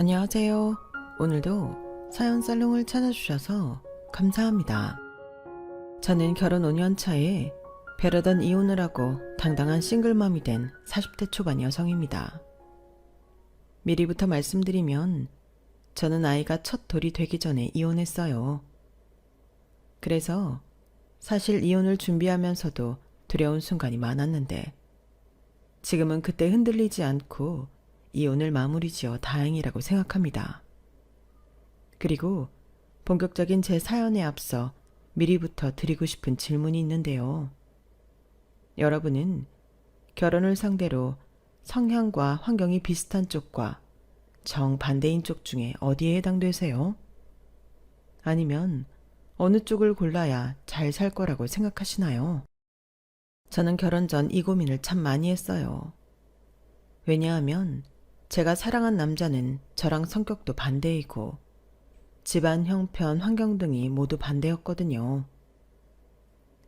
안녕하세요. 오늘도 사연 살롱을 찾아주셔서 감사합니다. 저는 결혼 5년 차에 별하던 이혼을 하고 당당한 싱글맘이 된 40대 초반 여성입니다. 미리부터 말씀드리면 저는 아이가 첫 돌이 되기 전에 이혼했어요. 그래서 사실 이혼을 준비하면서도 두려운 순간이 많았는데 지금은 그때 흔들리지 않고 이혼을 마무리 지어 다행이라고 생각합니다. 그리고 본격적인 제 사연에 앞서 미리부터 드리고 싶은 질문이 있는데요. 여러분은 결혼을 상대로 성향과 환경이 비슷한 쪽과 정반대인 쪽 중에 어디에 해당되세요? 아니면 어느 쪽을 골라야 잘 살 거라고 생각하시나요? 저는 결혼 전 이 고민을 참 많이 했어요. 왜냐하면 제가 사랑한 남자는 저랑 성격도 반대이고 집안 형편, 환경 등이 모두 반대였거든요.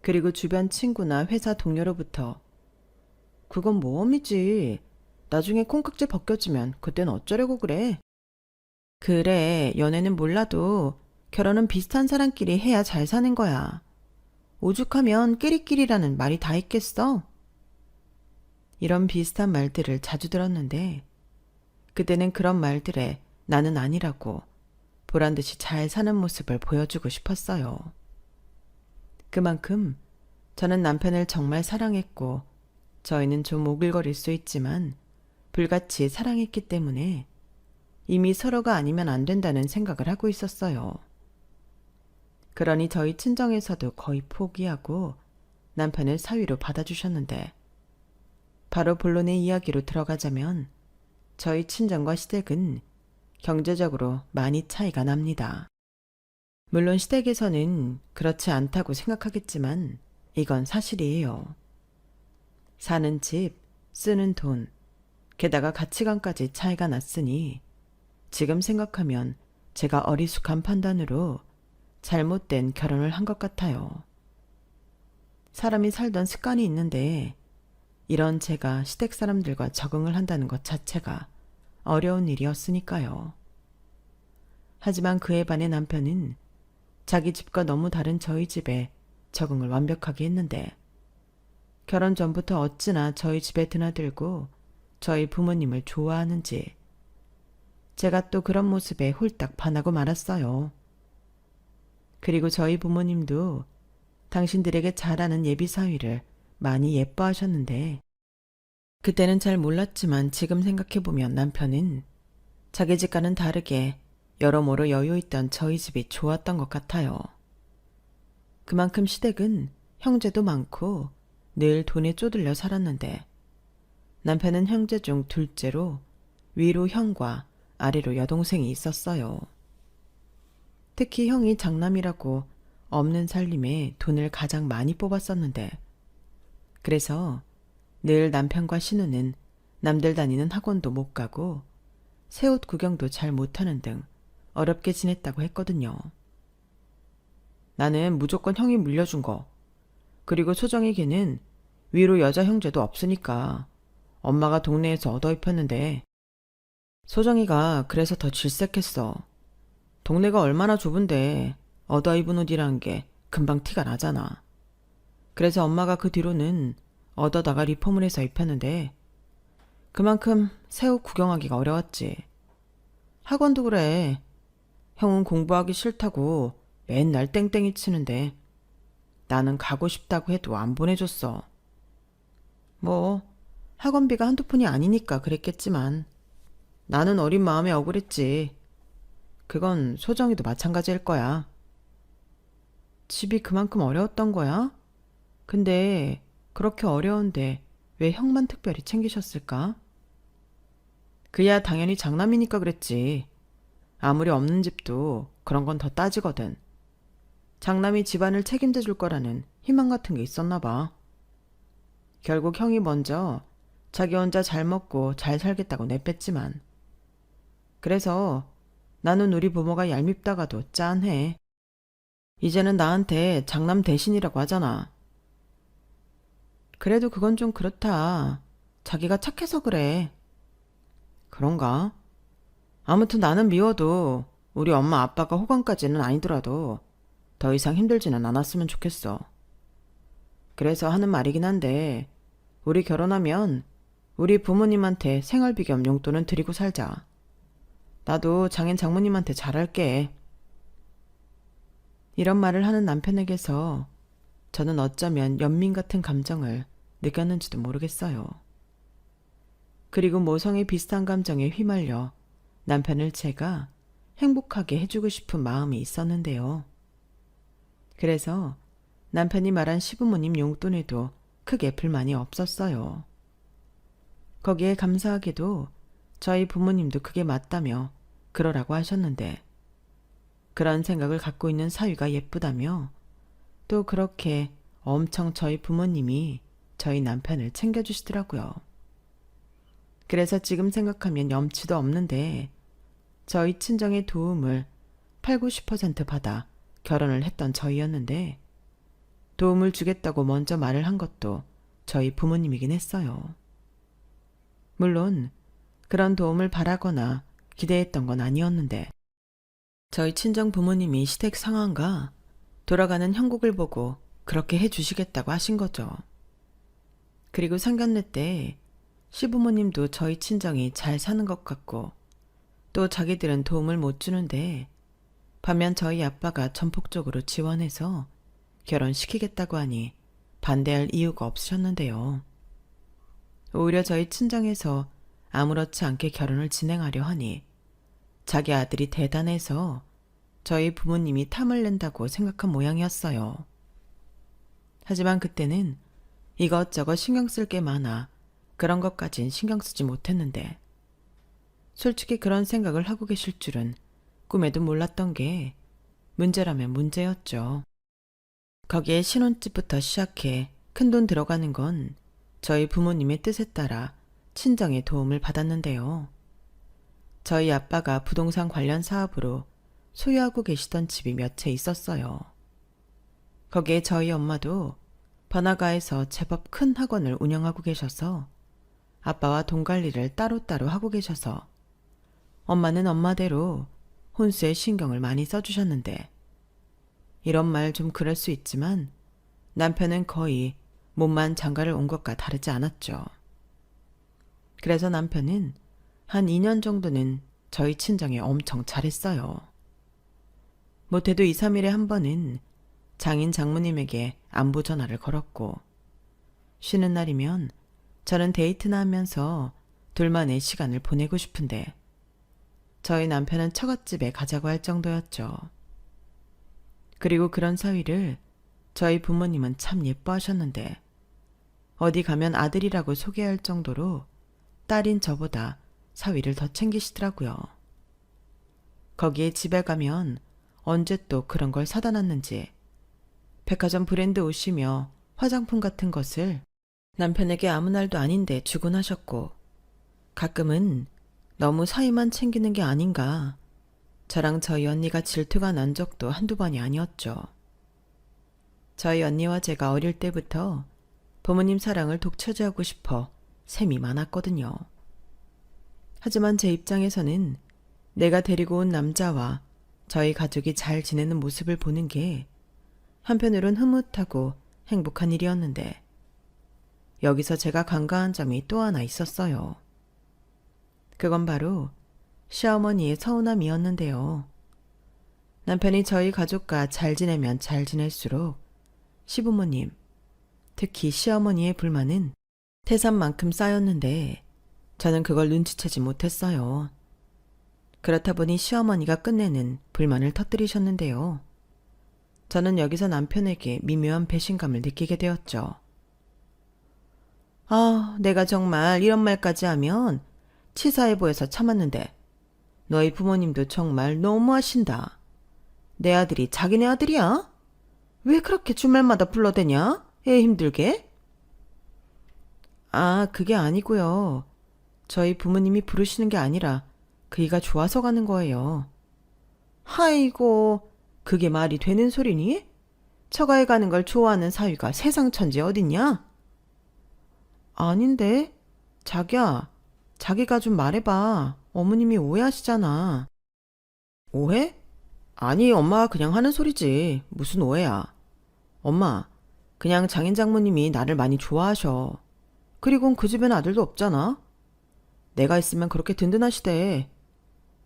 그리고 주변 친구나 회사 동료로부터 그건 모험이지. 나중에 콩깍지 벗겨지면 그땐 어쩌려고 그래. 그래, 연애는 몰라도 결혼은 비슷한 사람끼리 해야 잘 사는 거야. 오죽하면 끼리끼리라는 말이 다 있겠어? 이런 비슷한 말들을 자주 들었는데 그때는 그런 말들에 나는 아니라고 보란듯이 잘 사는 모습을 보여주고 싶었어요. 그만큼 저는 남편을 정말 사랑했고 저희는 좀 오글거릴 수 있지만 불같이 사랑했기 때문에 이미 서로가 아니면 안 된다는 생각을 하고 있었어요. 그러니 저희 친정에서도 거의 포기하고 남편을 사위로 받아주셨는데 바로 본론의 이야기로 들어가자면 저희 친정과 시댁은 경제적으로 많이 차이가 납니다. 물론 시댁에서는 그렇지 않다고 생각하겠지만 이건 사실이에요. 사는 집, 쓰는 돈, 게다가 가치관까지 차이가 났으니 지금 생각하면 제가 어리숙한 판단으로 잘못된 결혼을 한 것 같아요. 사람이 살던 습관이 있는데 이런 제가 시댁 사람들과 적응을 한다는 것 자체가 어려운 일이었으니까요. 하지만 그에 반해 남편은 자기 집과 너무 다른 저희 집에 적응을 완벽하게 했는데 결혼 전부터 어찌나 저희 집에 드나들고 저희 부모님을 좋아하는지 제가 또 그런 모습에 홀딱 반하고 말았어요. 그리고 저희 부모님도 당신들에게 잘하는 예비사위를 많이 예뻐하셨는데 그때는 잘 몰랐지만 지금 생각해보면 남편은 자기 집과는 다르게 여러모로 여유있던 저희 집이 좋았던 것 같아요. 그만큼 시댁은 형제도 많고 늘 돈에 쪼들려 살았는데 남편은 형제 중 둘째로 위로 형과 아래로 여동생이 있었어요. 특히 형이 장남이라고 없는 살림에 돈을 가장 많이 뽑았었는데 그래서 늘 남편과 신우는 남들 다니는 학원도 못 가고 새 옷 구경도 잘 못하는 등 어렵게 지냈다고 했거든요. 나는 무조건 형이 물려준 거. 그리고 소정이 걔는 위로 여자 형제도 없으니까 엄마가 동네에서 얻어 입혔는데 소정이가 그래서 더 질색했어. 동네가 얼마나 좁은데 얻어 입은 옷이란 게 금방 티가 나잖아. 그래서 엄마가 그 뒤로는 얻어다가 리폼을 해서 입혔는데 그만큼 새 옷 구경하기가 어려웠지. 학원도 그래. 형은 공부하기 싫다고 맨날 땡땡이 치는데 나는 가고 싶다고 해도 안 보내줬어. 뭐 학원비가 한두 푼이 아니니까 그랬겠지만 나는 어린 마음에 억울했지. 그건 소정이도 마찬가지일 거야. 집이 그만큼 어려웠던 거야? 근데 그렇게 어려운데 왜 형만 특별히 챙기셨을까? 그야 당연히 장남이니까 그랬지. 아무리 없는 집도 그런 건 더 따지거든. 장남이 집안을 책임져 줄 거라는 희망 같은 게 있었나 봐. 결국 형이 먼저 자기 혼자 잘 먹고 잘 살겠다고 내뺐지만 그래서 나는 우리 부모가 얄밉다가도 짠해. 이제는 나한테 장남 대신이라고 하잖아. 그래도 그건 좀 그렇다. 자기가 착해서 그래. 그런가? 아무튼 나는 미워도 우리 엄마 아빠가 호감까지는 아니더라도 더 이상 힘들지는 않았으면 좋겠어. 그래서 하는 말이긴 한데 우리 결혼하면 우리 부모님한테 생활비 겸 용돈은 드리고 살자. 나도 장인 장모님한테 잘할게. 이런 말을 하는 남편에게서 저는 어쩌면 연민 같은 감정을 느꼈는지도 모르겠어요. 그리고 모성의 비슷한 감정에 휘말려 남편을 제가 행복하게 해주고 싶은 마음이 있었는데요. 그래서 남편이 말한 시부모님 용돈에도 크게 불만이 없었어요. 거기에 감사하게도 저희 부모님도 그게 맞다며 그러라고 하셨는데 그런 생각을 갖고 있는 사위가 예쁘다며 또 그렇게 엄청 저희 부모님이 저희 남편을 챙겨주시더라고요. 그래서 지금 생각하면 염치도 없는데 저희 친정의 도움을 8, 90% 받아 결혼을 했던 저희였는데 도움을 주겠다고 먼저 말을 한 것도 저희 부모님이긴 했어요. 물론 그런 도움을 바라거나 기대했던 건 아니었는데 저희 친정 부모님이 시댁 상황과 돌아가는 형국을 보고 그렇게 해주시겠다고 하신 거죠. 그리고 상견례 때 시부모님도 저희 친정이 잘 사는 것 같고 또 자기들은 도움을 못 주는데 반면 저희 아빠가 전폭적으로 지원해서 결혼시키겠다고 하니 반대할 이유가 없으셨는데요. 오히려 저희 친정에서 아무렇지 않게 결혼을 진행하려 하니 자기 아들이 대단해서 저희 부모님이 탐을 낸다고 생각한 모양이었어요. 하지만 그때는 이것저것 신경 쓸 게 많아 그런 것까진 신경 쓰지 못했는데 솔직히 그런 생각을 하고 계실 줄은 꿈에도 몰랐던 게 문제라면 문제였죠. 거기에 신혼집부터 시작해 큰돈 들어가는 건 저희 부모님의 뜻에 따라 친정의 도움을 받았는데요. 저희 아빠가 부동산 관련 사업으로 소유하고 계시던 집이 몇 채 있었어요. 거기에 저희 엄마도 번화가에서 제법 큰 학원을 운영하고 계셔서 아빠와 돈 관리를 따로따로 하고 계셔서 엄마는 엄마대로 혼수에 신경을 많이 써주셨는데 이런 말 좀 그럴 수 있지만 남편은 거의 몸만 장가를 온 것과 다르지 않았죠. 그래서 남편은 한 2년 정도는 저희 친정에 엄청 잘했어요. 못해도 2, 3일에 한 번은 장인 장모님에게 안부 전화를 걸었고 쉬는 날이면 저는 데이트나 하면서 둘만의 시간을 보내고 싶은데 저희 남편은 처갓집에 가자고 할 정도였죠. 그리고 그런 사위를 저희 부모님은 참 예뻐하셨는데 어디 가면 아들이라고 소개할 정도로 딸인 저보다 사위를 더 챙기시더라고요. 거기에 집에 가면 언제 또 그런 걸 사다 놨는지 백화점 브랜드 옷이며 화장품 같은 것을 남편에게 아무 날도 아닌데 주곤 하셨고 가끔은 너무 사위만 챙기는 게 아닌가 저랑 저희 언니가 질투가 난 적도 한두 번이 아니었죠. 저희 언니와 제가 어릴 때부터 부모님 사랑을 독차지하고 싶어 셈이 많았거든요. 하지만 제 입장에서는 내가 데리고 온 남자와 저희 가족이 잘 지내는 모습을 보는 게 한편으론 흐뭇하고 행복한 일이었는데 여기서 제가 간과한 점이 또 하나 있었어요. 그건 바로 시어머니의 서운함이었는데요. 남편이 저희 가족과 잘 지내면 잘 지낼수록 시부모님, 특히 시어머니의 불만은 태산만큼 쌓였는데 저는 그걸 눈치채지 못했어요. 그렇다 보니 시어머니가 끝내는 불만을 터뜨리셨는데요. 저는 여기서 남편에게 미묘한 배신감을 느끼게 되었죠. 아, 내가 정말 이런 말까지 하면 치사해 보여서 참았는데 너희 부모님도 정말 너무하신다. 내 아들이 자기네 아들이야? 왜 그렇게 주말마다 불러대냐? 애 힘들게? 아, 그게 아니고요. 저희 부모님이 부르시는 게 아니라 그이가 좋아서 가는 거예요. 아이고, 그게 말이 되는 소리니? 처가에 가는 걸 좋아하는 사위가 세상 천지 어딨냐? 아닌데, 자기야, 자기가 좀 말해봐. 어머님이 오해하시잖아. 오해? 아니, 엄마가 그냥 하는 소리지. 무슨 오해야. 엄마, 그냥 장인 장모님이 나를 많이 좋아하셔. 그리곤 그 집엔 아들도 없잖아. 내가 있으면 그렇게 든든하시대.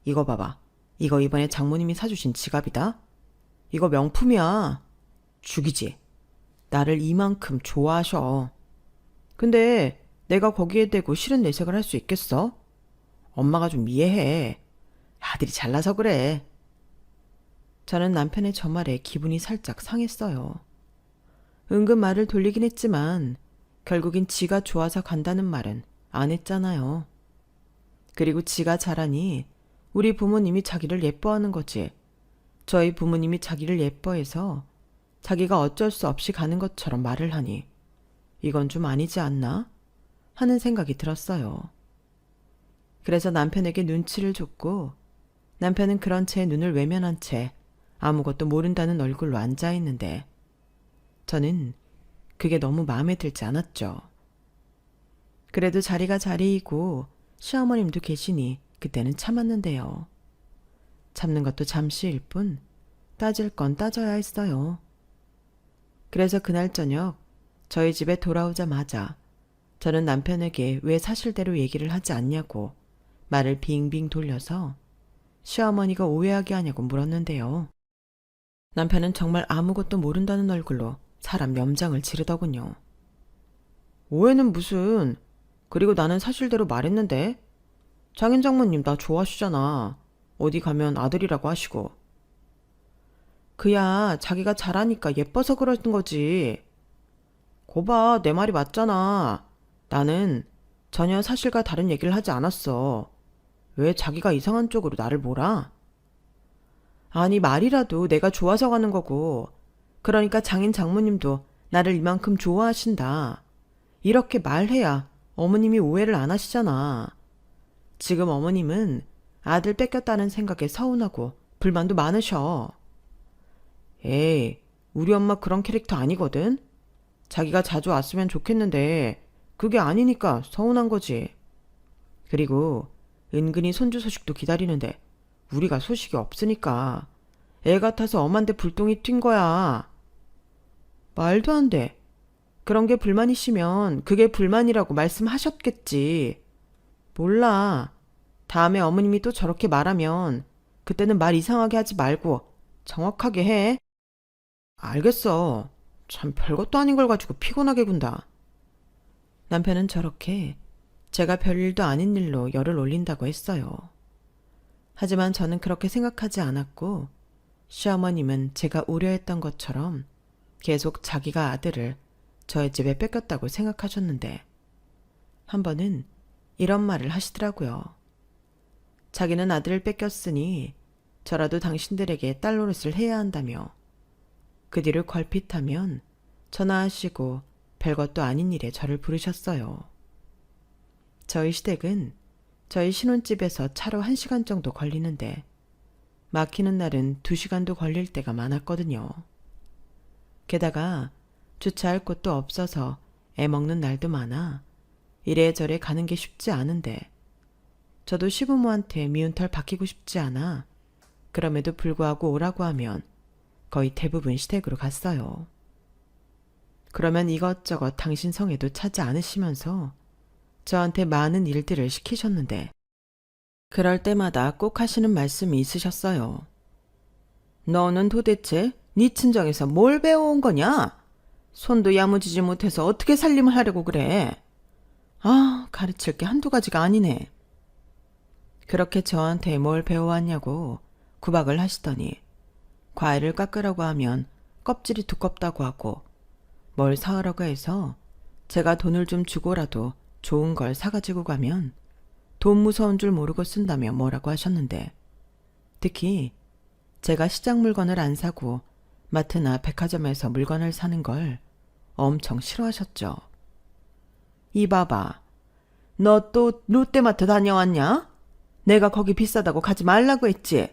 이거 봐봐. 이거 이번에 장모님이 사주신 지갑이다. 이거 명품이야. 죽이지. 나를 이만큼 좋아하셔. 근데 내가 거기에 대고 싫은 내색을 할 수 있겠어? 엄마가 좀 이해해. 아들이 잘나서 그래. 저는 남편의 저 말에 기분이 살짝 상했어요. 은근 말을 돌리긴 했지만 결국엔 지가 좋아서 간다는 말은 안 했잖아요. 그리고 지가 잘하니 우리 부모님이 자기를 예뻐하는 거지. 저희 부모님이 자기를 예뻐해서 자기가 어쩔 수 없이 가는 것처럼 말을 하니 이건 좀 아니지 않나? 하는 생각이 들었어요. 그래서 남편에게 눈치를 줬고 남편은 그런 채 눈을 외면한 채 아무것도 모른다는 얼굴로 앉아있는데 저는 그게 너무 마음에 들지 않았죠. 그래도 자리가 자리이고 시어머님도 계시니 그때는 참았는데요. 참는 것도 잠시일 뿐 따질 건 따져야 했어요. 그래서 그날 저녁 저희 집에 돌아오자마자 저는 남편에게 왜 사실대로 얘기를 하지 않냐고 말을 빙빙 돌려서 시어머니가 오해하게 하냐고 물었는데요. 남편은 정말 아무것도 모른다는 얼굴로 사람 염장을 지르더군요. 오해는 무슨... 그리고 나는 사실대로 말했는데 장인 장모님 나 좋아하시잖아. 어디 가면 아들이라고 하시고. 그야 자기가 잘하니까 예뻐서 그러는 거지. 거봐 내 말이 맞잖아. 나는 전혀 사실과 다른 얘기를 하지 않았어. 왜 자기가 이상한 쪽으로 나를 몰아? 아니 말이라도 내가 좋아서 가는 거고 그러니까 장인 장모님도 나를 이만큼 좋아하신다. 이렇게 말해야 어머님이 오해를 안 하시잖아. 지금 어머님은 아들 뺏겼다는 생각에 서운하고 불만도 많으셔. 에이, 우리 엄마 그런 캐릭터 아니거든? 자기가 자주 왔으면 좋겠는데 그게 아니니까 서운한 거지. 그리고 은근히 손주 소식도 기다리는데 우리가 소식이 없으니까 애 같아서 엄한테 불똥이 튄 거야. 말도 안 돼. 그런 게 불만이시면 그게 불만이라고 말씀하셨겠지. 몰라. 다음에 어머님이 또 저렇게 말하면 그때는 말 이상하게 하지 말고 정확하게 해. 알겠어. 참 별것도 아닌 걸 가지고 피곤하게 군다. 남편은 저렇게 제가 별일도 아닌 일로 열을 올린다고 했어요. 하지만 저는 그렇게 생각하지 않았고 시어머님은 제가 우려했던 것처럼 계속 자기가 아들을 저의 집에 뺏겼다고 생각하셨는데 한 번은 이런 말을 하시더라고요. 자기는 아들을 뺏겼으니 저라도 당신들에게 딸 노릇을 해야 한다며 그 뒤를 걸핏하면 전화하시고 별것도 아닌 일에 저를 부르셨어요. 저희 시댁은 저희 신혼집에서 차로 1시간 정도 걸리는데 막히는 날은 2시간도 걸릴 때가 많았거든요. 게다가 주차할 곳도 없어서 애먹는 날도 많아 이래저래 가는 게 쉽지 않은데 저도 시부모한테 미운 털 박히고 싶지 않아 그럼에도 불구하고 오라고 하면 거의 대부분 시댁으로 갔어요. 그러면 이것저것 당신 성에도 차지 않으시면서 저한테 많은 일들을 시키셨는데 그럴 때마다 꼭 하시는 말씀이 있으셨어요. 너는 도대체 네 친정에서 뭘 배워온 거냐? 손도 야무지지 못해서 어떻게 살림을 하려고 그래? 아, 가르칠 게 한두 가지가 아니네. 그렇게 저한테 뭘 배워왔냐고 구박을 하시더니 과일을 깎으라고 하면 껍질이 두껍다고 하고 뭘 사오라고 해서 제가 돈을 좀 주고라도 좋은 걸 사가지고 가면 돈 무서운 줄 모르고 쓴다며 뭐라고 하셨는데 특히 제가 시장 물건을 안 사고 마트나 백화점에서 물건을 사는 걸 엄청 싫어하셨죠. 이봐봐. 너 또 롯데마트 다녀왔냐? 내가 거기 비싸다고 가지 말라고 했지?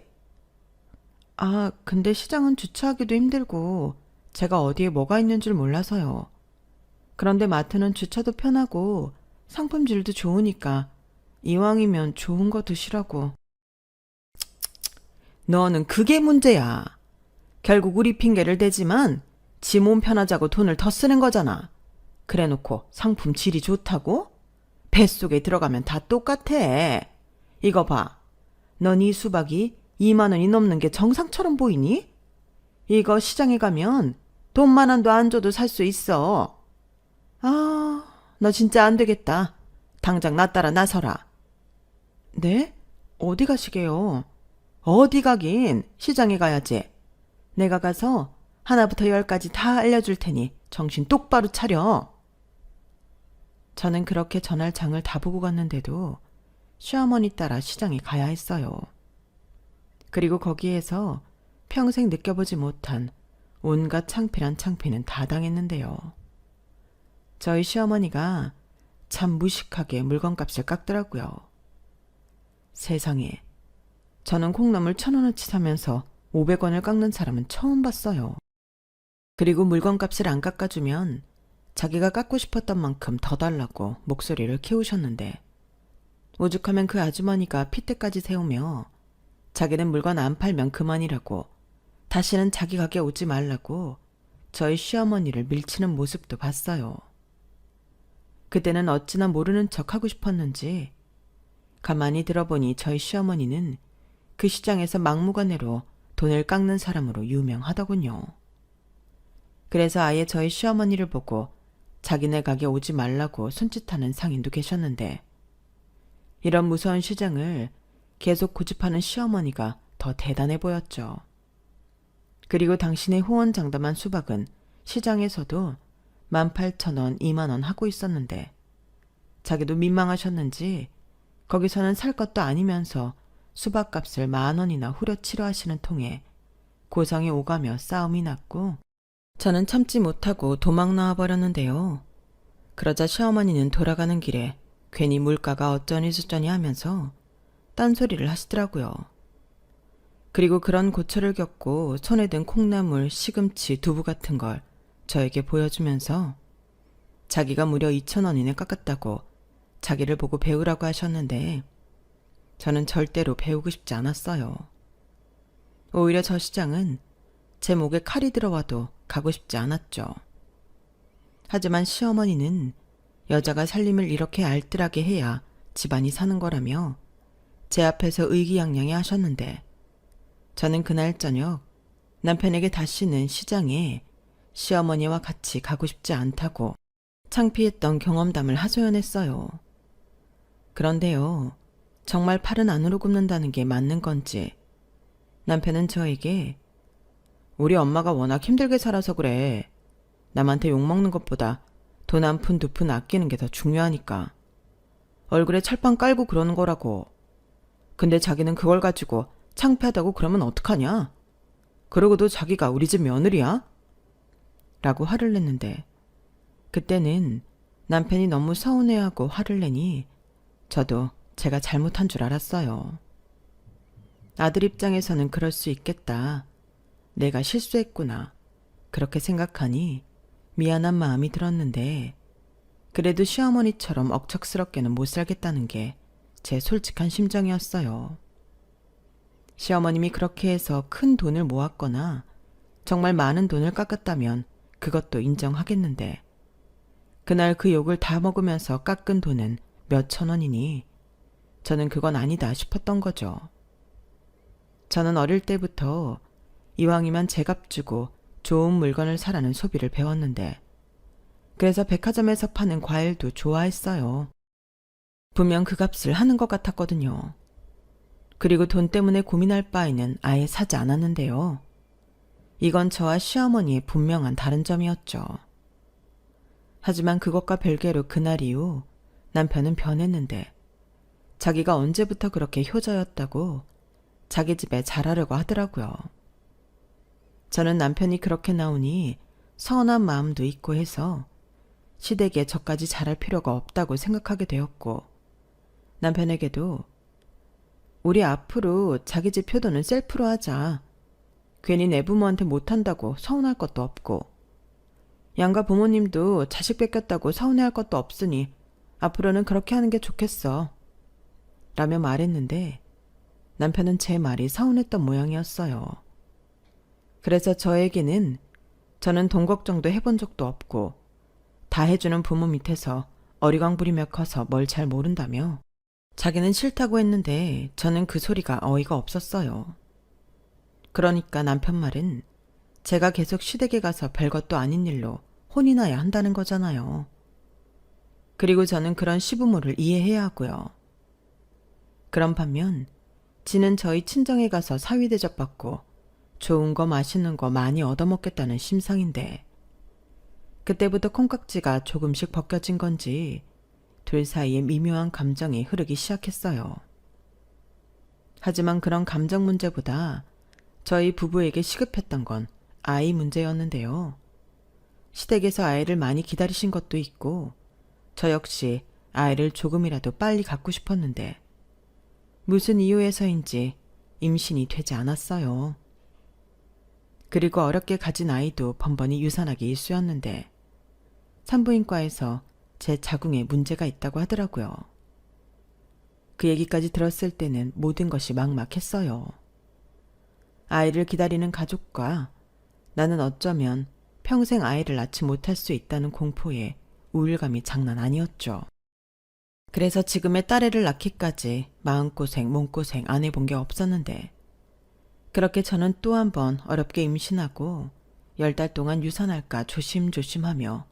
아, 근데 시장은 주차하기도 힘들고 제가 어디에 뭐가 있는 줄 몰라서요. 그런데 마트는 주차도 편하고 상품질도 좋으니까 이왕이면 좋은 거 드시라고. 너는 그게 문제야. 결국 우리 핑계를 대지만 지 몸 편하자고 돈을 더 쓰는 거잖아. 그래놓고 상품 질이 좋다고? 뱃속에 들어가면 다 똑같아. 이거 봐. 넌 이 수박이 2만 원이 넘는 게 정상처럼 보이니? 이거 시장에 가면 돈만 원도 안 줘도 살 수 있어. 아, 너 진짜 안 되겠다. 당장 나 따라 나서라. 네? 어디 가시게요? 어디 가긴 시장에 가야지. 내가 가서 하나부터 열까지 다 알려줄 테니 정신 똑바로 차려. 저는 그렇게 전할 장을 다 보고 갔는데도 시어머니 따라 시장에 가야 했어요. 그리고 거기에서 평생 느껴보지 못한 온갖 창피란 창피는 다 당했는데요. 저희 시어머니가 참 무식하게 물건값을 깎더라고요. 세상에, 저는 콩나물 1,000원어치 사면서 500원을 깎는 사람은 처음 봤어요. 그리고 물건값을 안 깎아주면 자기가 깎고 싶었던 만큼 더 달라고 목소리를 키우셨는데, 오죽하면 그 아주머니가 핏대까지 세우며 자기는 물건 안 팔면 그만이라고, 다시는 자기 가게 오지 말라고 저희 시어머니를 밀치는 모습도 봤어요. 그때는 어찌나 모르는 척 하고 싶었는지 가만히 들어보니 저희 시어머니는 그 시장에서 막무가내로 돈을 깎는 사람으로 유명하더군요. 그래서 아예 저희 시어머니를 보고 자기네 가게 오지 말라고 손짓하는 상인도 계셨는데, 이런 무서운 시장을 계속 고집하는 시어머니가 더 대단해 보였죠. 그리고 당신의 호언장담한 수박은 시장에서도 18,000원, 2만 원 하고 있었는데, 자기도 민망하셨는지 거기서는 살 것도 아니면서 수박값을 10,000원이나 후려치려 하시는 통에 고성이 오가며 싸움이 났고, 저는 참지 못하고 도망 나와버렸는데요. 그러자 시어머니는 돌아가는 길에 괜히 물가가 어쩌니 저쩌니 하면서 딴소리를 하시더라고요. 그리고 그런 고초를 겪고 손에 든 콩나물, 시금치, 두부 같은 걸 저에게 보여주면서 자기가 무려 2,000원이나 깎았다고 자기를 보고 배우라고 하셨는데, 저는 절대로 배우고 싶지 않았어요. 오히려 저 시장은 제 목에 칼이 들어와도 가고 싶지 않았죠. 하지만 시어머니는 여자가 살림을 이렇게 알뜰하게 해야 집안이 사는 거라며 제 앞에서 의기양양해 하셨는데, 저는 그날 저녁 남편에게 다시는 시장에 시어머니와 같이 가고 싶지 않다고 창피했던 경험담을 하소연했어요. 그런데요, 정말 팔은 안으로 굽는다는 게 맞는 건지 남편은 저에게 우리 엄마가 워낙 힘들게 살아서 그래. 남한테 욕먹는 것보다 돈 한 푼 두 푼 아끼는 게 더 중요하니까. 얼굴에 철판 깔고 그러는 거라고. 근데 자기는 그걸 가지고 창피하다고 그러면 어떡하냐? 그러고도 자기가 우리 집 며느리야? 라고 화를 냈는데, 그때는 남편이 너무 서운해하고 화를 내니 저도 제가 잘못한 줄 알았어요. 아들 입장에서는 그럴 수 있겠다. 내가 실수했구나. 그렇게 생각하니 미안한 마음이 들었는데, 그래도 시어머니처럼 억척스럽게는 못 살겠다는 게 제 솔직한 심정이었어요. 시어머님이 그렇게 해서 큰 돈을 모았거나 정말 많은 돈을 깎았다면 그것도 인정하겠는데, 그날 그 욕을 다 먹으면서 깎은 돈은 몇천 원이니 저는 그건 아니다 싶었던 거죠. 저는 어릴 때부터 이왕이면 제값 주고 좋은 물건을 사라는 소비를 배웠는데, 그래서 백화점에서 파는 과일도 좋아했어요. 분명 그 값을 하는 것 같았거든요. 그리고 돈 때문에 고민할 바에는 아예 사지 않았는데요. 이건 저와 시어머니의 분명한 다른 점이었죠. 하지만 그것과 별개로 그날 이후 남편은 변했는데, 자기가 언제부터 그렇게 효자였다고 자기 집에 잘하려고 하더라고요. 저는 남편이 그렇게 나오니 서운한 마음도 있고 해서 시댁에 저까지 잘할 필요가 없다고 생각하게 되었고, 남편에게도 우리 앞으로 자기 집 효도는 셀프로 하자. 괜히 내 부모한테 못한다고 서운할 것도 없고, 양가 부모님도 자식 뺏겼다고 서운해할 것도 없으니 앞으로는 그렇게 하는 게 좋겠어. 라며 말했는데 남편은 제 말이 서운했던 모양이었어요. 그래서 저에게는 저는 돈 걱정도 해본 적도 없고 다 해주는 부모 밑에서 어리광부리며 커서 뭘 잘 모른다며 자기는 싫다고 했는데 저는 그 소리가 어이가 없었어요. 그러니까 남편 말은 제가 계속 시댁에 가서 별것도 아닌 일로 혼이 나야 한다는 거잖아요. 그리고 저는 그런 시부모를 이해해야 하고요. 그런 반면 지는 저희 친정에 가서 사위 대접받고 좋은 거 맛있는 거 많이 얻어먹겠다는 심상인데 그때부터 콩깍지가 조금씩 벗겨진 건지 둘 사이에 미묘한 감정이 흐르기 시작했어요. 하지만 그런 감정 문제보다 저희 부부에게 시급했던 건 아이 문제였는데요. 시댁에서 아이를 많이 기다리신 것도 있고 저 역시 아이를 조금이라도 빨리 갖고 싶었는데 무슨 이유에서인지 임신이 되지 않았어요. 그리고 어렵게 가진 아이도 번번이 유산하기 일쑤였는데 산부인과에서 제 자궁에 문제가 있다고 하더라고요. 그 얘기까지 들었을 때는 모든 것이 막막했어요. 아이를 기다리는 가족과 나는 어쩌면 평생 아이를 낳지 못할 수 있다는 공포에 우울감이 장난 아니었죠. 그래서 지금의 딸애를 낳기까지 마음고생, 몸고생 안 해본 게 없었는데 그렇게 저는 또 한 번 어렵게 임신하고 10달 동안 유산할까 조심조심하며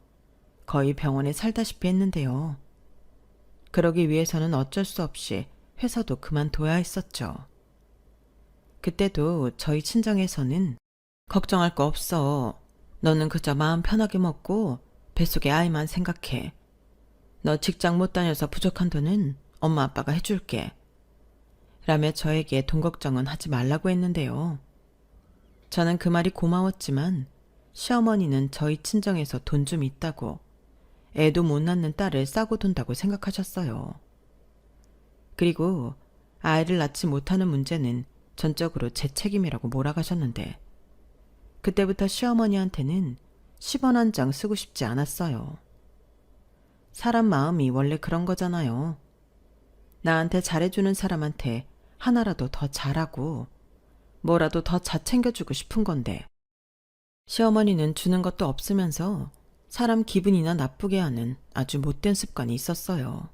거의 병원에 살다시피 했는데요. 그러기 위해서는 어쩔 수 없이 회사도 그만둬야 했었죠. 그때도 저희 친정에서는 걱정할 거 없어. 너는 그저 마음 편하게 먹고 뱃속의 아이만 생각해. 너 직장 못 다녀서 부족한 돈은 엄마 아빠가 해줄게. 라며 저에게 돈 걱정은 하지 말라고 했는데요. 저는 그 말이 고마웠지만 시어머니는 저희 친정에서 돈 좀 있다고 애도 못 낳는 딸을 싸고 둔다고 생각하셨어요. 그리고 아이를 낳지 못하는 문제는 전적으로 제 책임이라고 몰아가셨는데 그때부터 시어머니한테는 10원 한 장 쓰고 싶지 않았어요. 사람 마음이 원래 그런 거잖아요. 나한테 잘해주는 사람한테 하나라도 더 잘하고 뭐라도 더 잘 챙겨주고 싶은 건데 시어머니는 주는 것도 없으면서 사람 기분이나 나쁘게 하는 아주 못된 습관이 있었어요.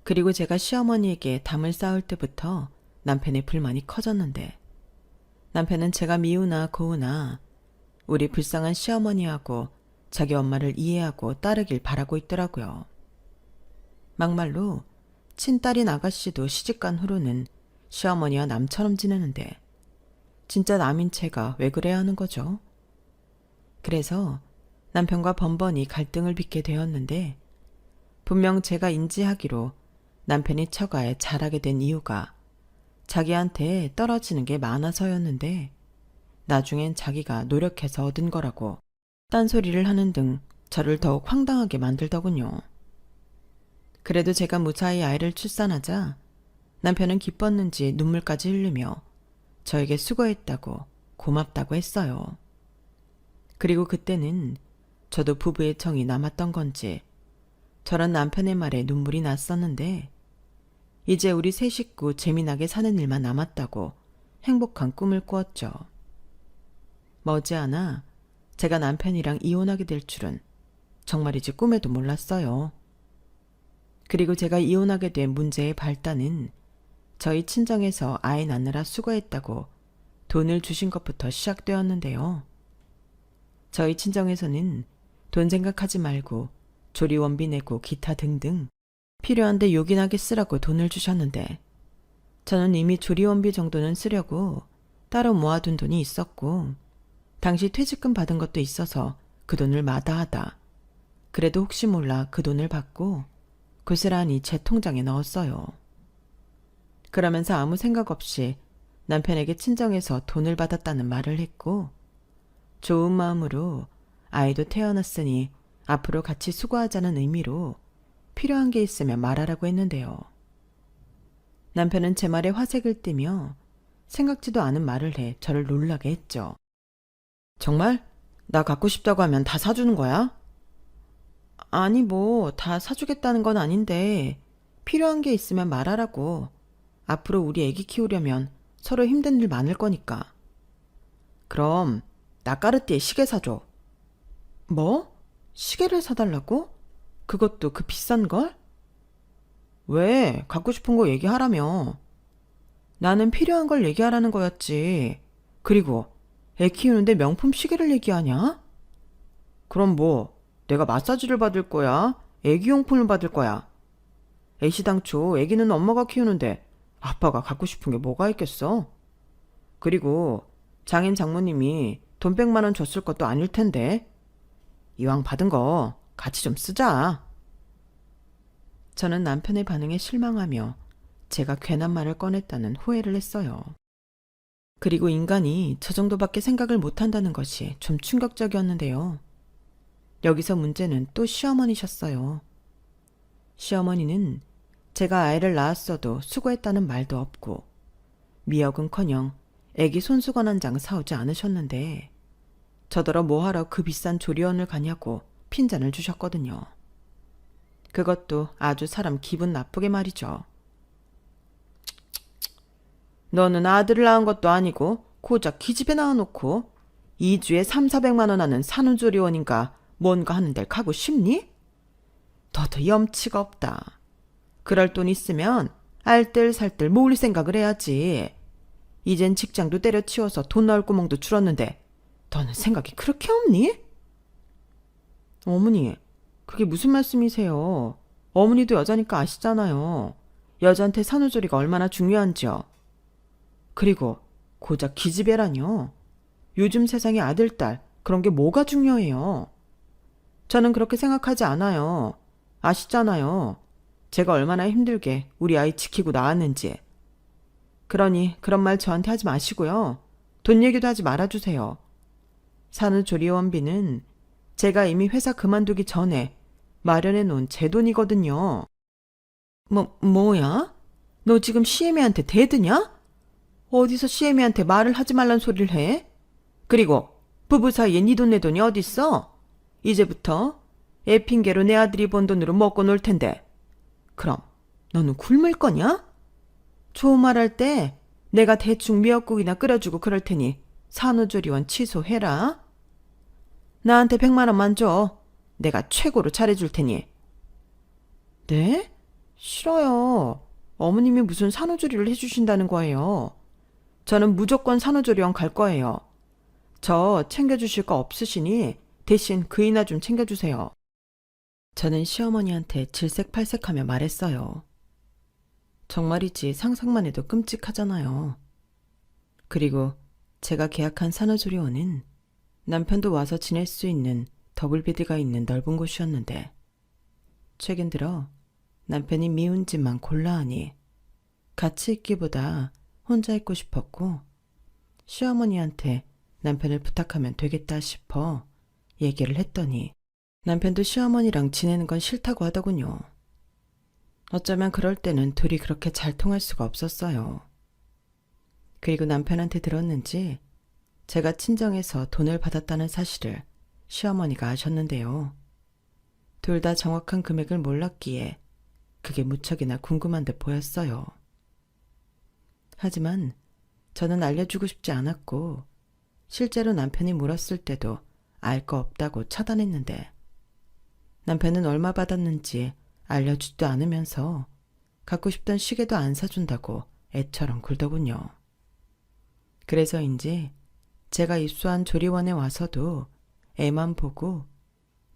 그리고 제가 시어머니에게 담을 쌓을 때부터 남편의 불만이 커졌는데 남편은 제가 미우나 고우나 우리 불쌍한 시어머니하고 자기 엄마를 이해하고 따르길 바라고 있더라고요. 막말로 친딸인 아가씨도 시집간 후로는 시어머니와 남처럼 지내는데 진짜 남인 제가 왜 그래야 하는 거죠? 그래서 남편과 번번이 갈등을 빚게 되었는데 분명 제가 인지하기로 남편이 처가에 잘하게 된 이유가 자기한테 떨어지는 게 많아서였는데 나중엔 자기가 노력해서 얻은 거라고 딴소리를 하는 등 저를 더욱 황당하게 만들더군요. 그래도 제가 무사히 아이를 출산하자 남편은 기뻤는지 눈물까지 흘리며 저에게 수고했다고 고맙다고 했어요. 그리고 그때는 저도 부부의 정이 남았던 건지 저런 남편의 말에 눈물이 났었는데 이제 우리 세 식구 재미나게 사는 일만 남았다고 행복한 꿈을 꾸었죠. 머지않아 제가 남편이랑 이혼하게 될 줄은 정말이지 꿈에도 몰랐어요. 그리고 제가 이혼하게 된 문제의 발단은 저희 친정에서 아이 낳느라 수고했다고 돈을 주신 것부터 시작되었는데요. 저희 친정에서는 돈 생각하지 말고 조리원비 내고 기타 등등 필요한데 요긴하게 쓰라고 돈을 주셨는데 저는 이미 조리원비 정도는 쓰려고 따로 모아둔 돈이 있었고 당시 퇴직금 받은 것도 있어서 그 돈을 마다하다. 그래도 혹시 몰라 그 돈을 받고 고스란히 제 통장에 넣었어요. 그러면서 아무 생각 없이 남편에게 친정에서 돈을 받았다는 말을 했고 좋은 마음으로 아이도 태어났으니 앞으로 같이 수고하자는 의미로 필요한 게 있으면 말하라고 했는데요. 남편은 제 말에 화색을 띠며 생각지도 않은 말을 해 저를 놀라게 했죠. 정말? 나 갖고 싶다고 하면 다 사주는 거야? 아니 뭐 다 사주겠다는 건 아닌데 필요한 게 있으면 말하라고. 앞으로 우리 애기 키우려면 서로 힘든 일 많을 거니까. 그럼 나 까르띠에 시계 사줘. 뭐? 시계를 사달라고? 그것도 그 비싼 걸? 왜? 갖고 싶은 거 얘기하라며. 나는 필요한 걸 얘기하라는 거였지. 그리고 애 키우는데 명품 시계를 얘기하냐? 그럼 뭐 내가 마사지를 받을 거야? 애기용품을 받을 거야? 애시당초 애기는 엄마가 키우는데 아빠가 갖고 싶은 게 뭐가 있겠어? 그리고 장인 장모님이 돈 100만 원 줬을 것도 아닐 텐데 이왕 받은 거 같이 좀 쓰자. 저는 남편의 반응에 실망하며 제가 괜한 말을 꺼냈다는 후회를 했어요. 그리고 인간이 저 정도밖에 생각을 못한다는 것이 좀 충격적이었는데요. 여기서 문제는 또 시어머니셨어요. 시어머니는 제가 아이를 낳았어도 수고했다는 말도 없고 미역은커녕 애기 손수건 한 장 사오지 않으셨는데 저더러 뭐하러 그 비싼 조리원을 가냐고 핀잔을 주셨거든요. 그것도 아주 사람 기분 나쁘게 말이죠. 너는 아들을 낳은 것도 아니고 고작 기집애 낳아놓고 2주에 3,400만 원 하는 산후조리원인가 뭔가 하는 데를 가고 싶니? 너도 염치가 없다. 그럴 돈 있으면 알뜰살뜰 모을 생각을 해야지. 이젠 직장도 때려치워서 돈 나올 구멍도 줄었는데 너는 생각이 그렇게 없니? 어머니, 그게 무슨 말씀이세요? 어머니도 여자니까 아시잖아요. 여자한테 산후조리가 얼마나 중요한지요. 그리고 고작 기집애라뇨. 요즘 세상에 아들, 딸 그런 게 뭐가 중요해요. 저는 그렇게 생각하지 않아요. 아시잖아요. 제가 얼마나 힘들게 우리 아이 지키고 나왔는지. 그러니 그런 말 저한테 하지 마시고요. 돈 얘기도 하지 말아주세요. 산후조리원비는 제가 이미 회사 그만두기 전에 마련해 놓은 제 돈이거든요. 뭐야? 너 지금 시애미한테 대드냐? 어디서 시애미한테 말을 하지 말란 소리를 해? 그리고 부부 사이에 네 돈 내 돈이 어딨어? 이제부터 애 핑계로 내 아들이 번 돈으로 먹고 놀 텐데. 그럼 너는 굶을 거냐? 좋은 말 할 때 내가 대충 미역국이나 끓여주고 그럴 테니 산후조리원 취소해라. 나한테 100만 원만 줘. 내가 최고로 잘해줄 테니. 네? 싫어요. 어머님이 무슨 산후조리를 해주신다는 거예요. 저는 무조건 산후조리원 갈 거예요. 저 챙겨주실 거 없으시니 대신 그이나 좀 챙겨주세요. 저는 시어머니한테 질색팔색하며 말했어요. 정말이지 상상만 해도 끔찍하잖아요. 그리고 제가 계약한 산후조리원은 남편도 와서 지낼 수 있는 더블베드가 있는 넓은 곳이었는데 최근 들어 남편이 미운 집만 골라 하니 같이 있기보다 혼자 있고 싶었고 시어머니한테 남편을 부탁하면 되겠다 싶어 얘기를 했더니 남편도 시어머니랑 지내는 건 싫다고 하더군요. 어쩌면 그럴 때는 둘이 그렇게 잘 통할 수가 없었어요. 그리고 남편한테 들었는지 제가 친정에서 돈을 받았다는 사실을 시어머니가 아셨는데요. 둘 다 정확한 금액을 몰랐기에 그게 무척이나 궁금한 듯 보였어요. 하지만 저는 알려주고 싶지 않았고 실제로 남편이 물었을 때도 알 거 없다고 차단했는데 남편은 얼마 받았는지 알려주지도 않으면서 갖고 싶던 시계도 안 사준다고 애처럼 굴더군요. 그래서인지 제가 입소한 조리원에 와서도 애만 보고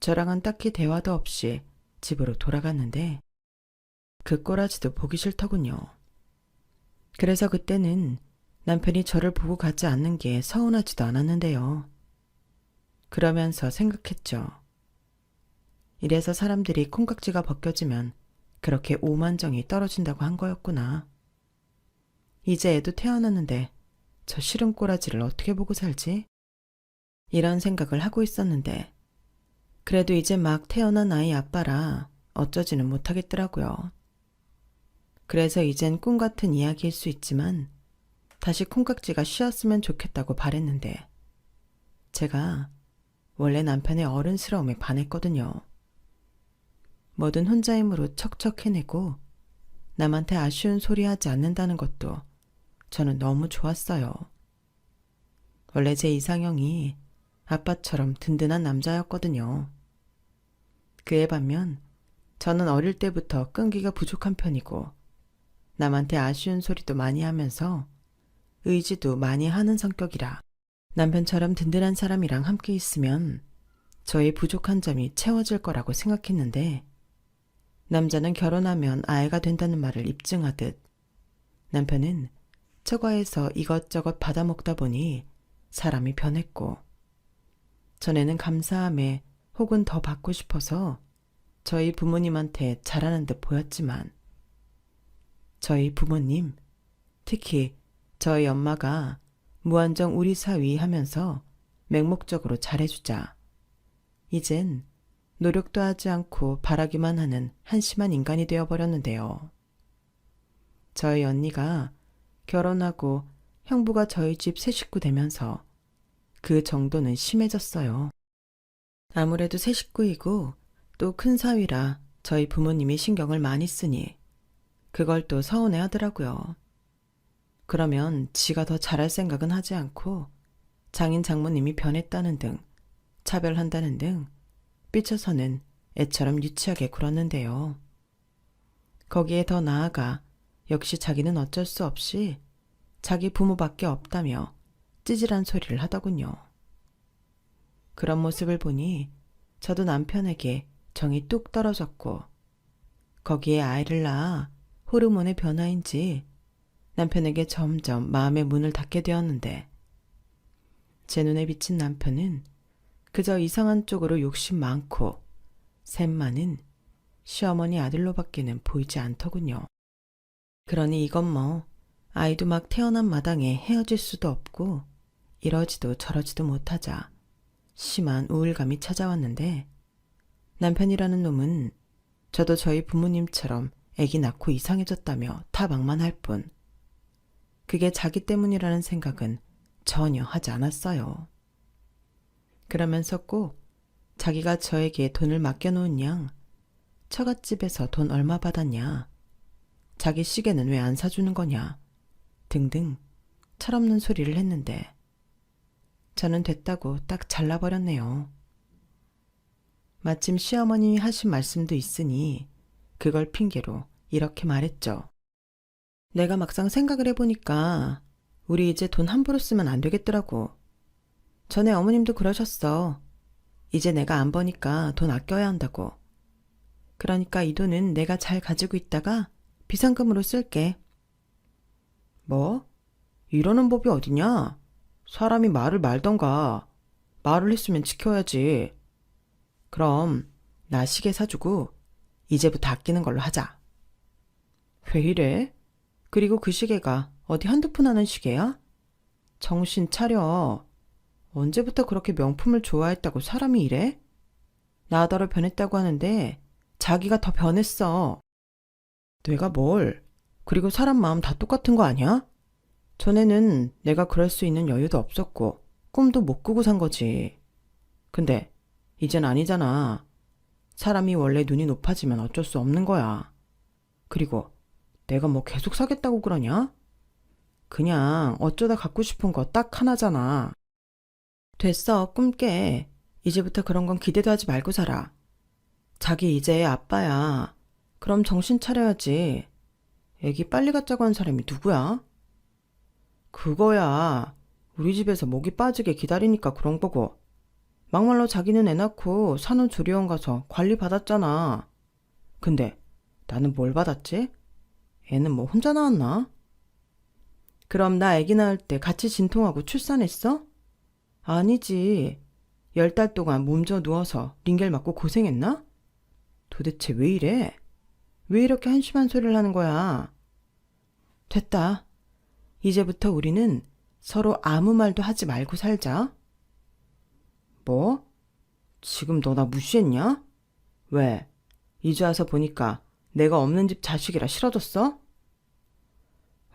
저랑은 딱히 대화도 없이 집으로 돌아갔는데 그 꼬라지도 보기 싫더군요. 그래서 그때는 남편이 저를 보고 가지 않는 게 서운하지도 않았는데요. 그러면서 생각했죠. 이래서 사람들이 콩깍지가 벗겨지면 그렇게 오만정이 떨어진다고 한 거였구나. 이제 애도 태어났는데 저 싫은 꼬라지를 어떻게 보고 살지? 이런 생각을 하고 있었는데 그래도 이제 막 태어난 아이 아빠라 어쩌지는 못하겠더라고요. 그래서 이젠 꿈 같은 이야기일 수 있지만 다시 콩깍지가 쉬었으면 좋겠다고 바랬는데 제가 원래 남편의 어른스러움에 반했거든요. 뭐든 혼자 힘으로 척척 해내고 남한테 아쉬운 소리 하지 않는다는 것도 저는 너무 좋았어요. 원래 제 이상형이 아빠처럼 든든한 남자였거든요. 그에 반면 저는 어릴 때부터 끈기가 부족한 편이고 남한테 아쉬운 소리도 많이 하면서 의지도 많이 하는 성격이라 남편처럼 든든한 사람이랑 함께 있으면 저의 부족한 점이 채워질 거라고 생각했는데 남자는 결혼하면 아이가 된다는 말을 입증하듯 남편은 처가에서 이것저것 받아먹다 보니 사람이 변했고 전에는 감사함에 혹은 더 받고 싶어서 저희 부모님한테 잘하는 듯 보였지만 저희 부모님, 특히 저희 엄마가 무한정 우리 사위 하면서 맹목적으로 잘해주자 이젠 노력도 하지 않고 바라기만 하는 한심한 인간이 되어버렸는데요. 저희 언니가 결혼하고 형부가 저희 집 새 식구 되면서 그 정도는 심해졌어요. 아무래도 새 식구이고 또 큰 사위라 저희 부모님이 신경을 많이 쓰니 그걸 또 서운해 하더라고요. 그러면 지가 더 잘할 생각은 하지 않고 장인 장모님이 변했다는 등 차별한다는 등 삐쳐서는 애처럼 유치하게 굴었는데요. 거기에 더 나아가 역시 자기는 어쩔 수 없이 자기 부모밖에 없다며 찌질한 소리를 하더군요. 그런 모습을 보니 저도 남편에게 정이 뚝 떨어졌고 거기에 아이를 낳아 호르몬의 변화인지 남편에게 점점 마음의 문을 닫게 되었는데 제 눈에 비친 남편은 그저 이상한 쪽으로 욕심 많고 샘 많은 시어머니 아들로밖에는 보이지 않더군요. 그러니 이건 뭐 아이도 막 태어난 마당에 헤어질 수도 없고 이러지도 저러지도 못하자 심한 우울감이 찾아왔는데 남편이라는 놈은 저도 저희 부모님처럼 아기 낳고 이상해졌다며 타박만할 뿐 그게 자기 때문이라는 생각은 전혀 하지 않았어요. 그러면서 꼭 자기가 저에게 돈을 맡겨놓은 양 처갓집에서 돈 얼마 받았냐 자기 시계는 왜 안 사주는 거냐 등등 철없는 소리를 했는데 저는 됐다고 딱 잘라버렸네요. 마침 시어머님이 하신 말씀도 있으니 그걸 핑계로 이렇게 말했죠. 내가 막상 생각을 해보니까 우리 이제 돈 함부로 쓰면 안 되겠더라고. 전에 어머님도 그러셨어. 이제 내가 안 버니까 돈 아껴야 한다고. 그러니까 이 돈은 내가 잘 가지고 있다가 비상금으로 쓸게. 뭐? 이러는 법이 어디냐? 사람이 말을 말던가. 말을 했으면 지켜야지. 그럼 나 시계 사주고 이제부터 아끼는 걸로 하자. 왜 이래? 그리고 그 시계가 어디 한두 푼 하는 시계야? 정신 차려. 언제부터 그렇게 명품을 좋아했다고 사람이 이래? 나더러 변했다고 하는데 자기가 더 변했어. 내가 뭘? 그리고 사람 마음 다 똑같은 거 아니야? 전에는 내가 그럴 수 있는 여유도 없었고 꿈도 못 꾸고 산 거지. 근데 이젠 아니잖아. 사람이 원래 눈이 높아지면 어쩔 수 없는 거야. 그리고 내가 뭐 계속 사겠다고 그러냐? 그냥 어쩌다 갖고 싶은 거 딱 하나잖아. 됐어, 꿈 깨. 이제부터 그런 건 기대도 하지 말고 살아. 자기 이제 아빠야. 그럼 정신 차려야지. 애기 빨리 갖자고 한 사람이 누구야? 그거야. 우리 집에서 목이 빠지게 기다리니까 그런 거고. 막말로 자기는 애 낳고 산후조리원 가서 관리 받았잖아. 근데 나는 뭘 받았지? 애는 뭐 혼자 낳았나? 그럼 나 애기 낳을 때 같이 진통하고 출산했어? 아니지. 10달 동안 몸져 누워서 링겔 맞고 고생했나? 도대체 왜 이래? 왜 이렇게 한심한 소리를 하는 거야? 됐다. 이제부터 우리는 서로 아무 말도 하지 말고 살자. 뭐? 지금 너 나 무시했냐? 왜? 이제 와서 보니까 내가 없는 집 자식이라 싫어졌어?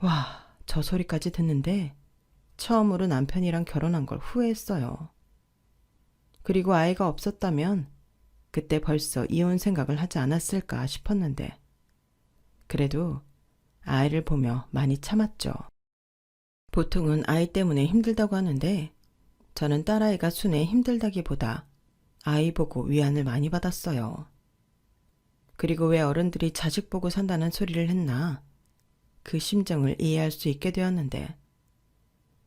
와, 저 소리까지 듣는데 처음으로 남편이랑 결혼한 걸 후회했어요. 그리고 아이가 없었다면 그때 벌써 이혼 생각을 하지 않았을까 싶었는데 그래도 아이를 보며 많이 참았죠. 보통은 아이 때문에 힘들다고 하는데 저는 딸아이가 순해 힘들다기보다 아이 보고 위안을 많이 받았어요. 그리고 왜 어른들이 자식 보고 산다는 소리를 했나 그 심정을 이해할 수 있게 되었는데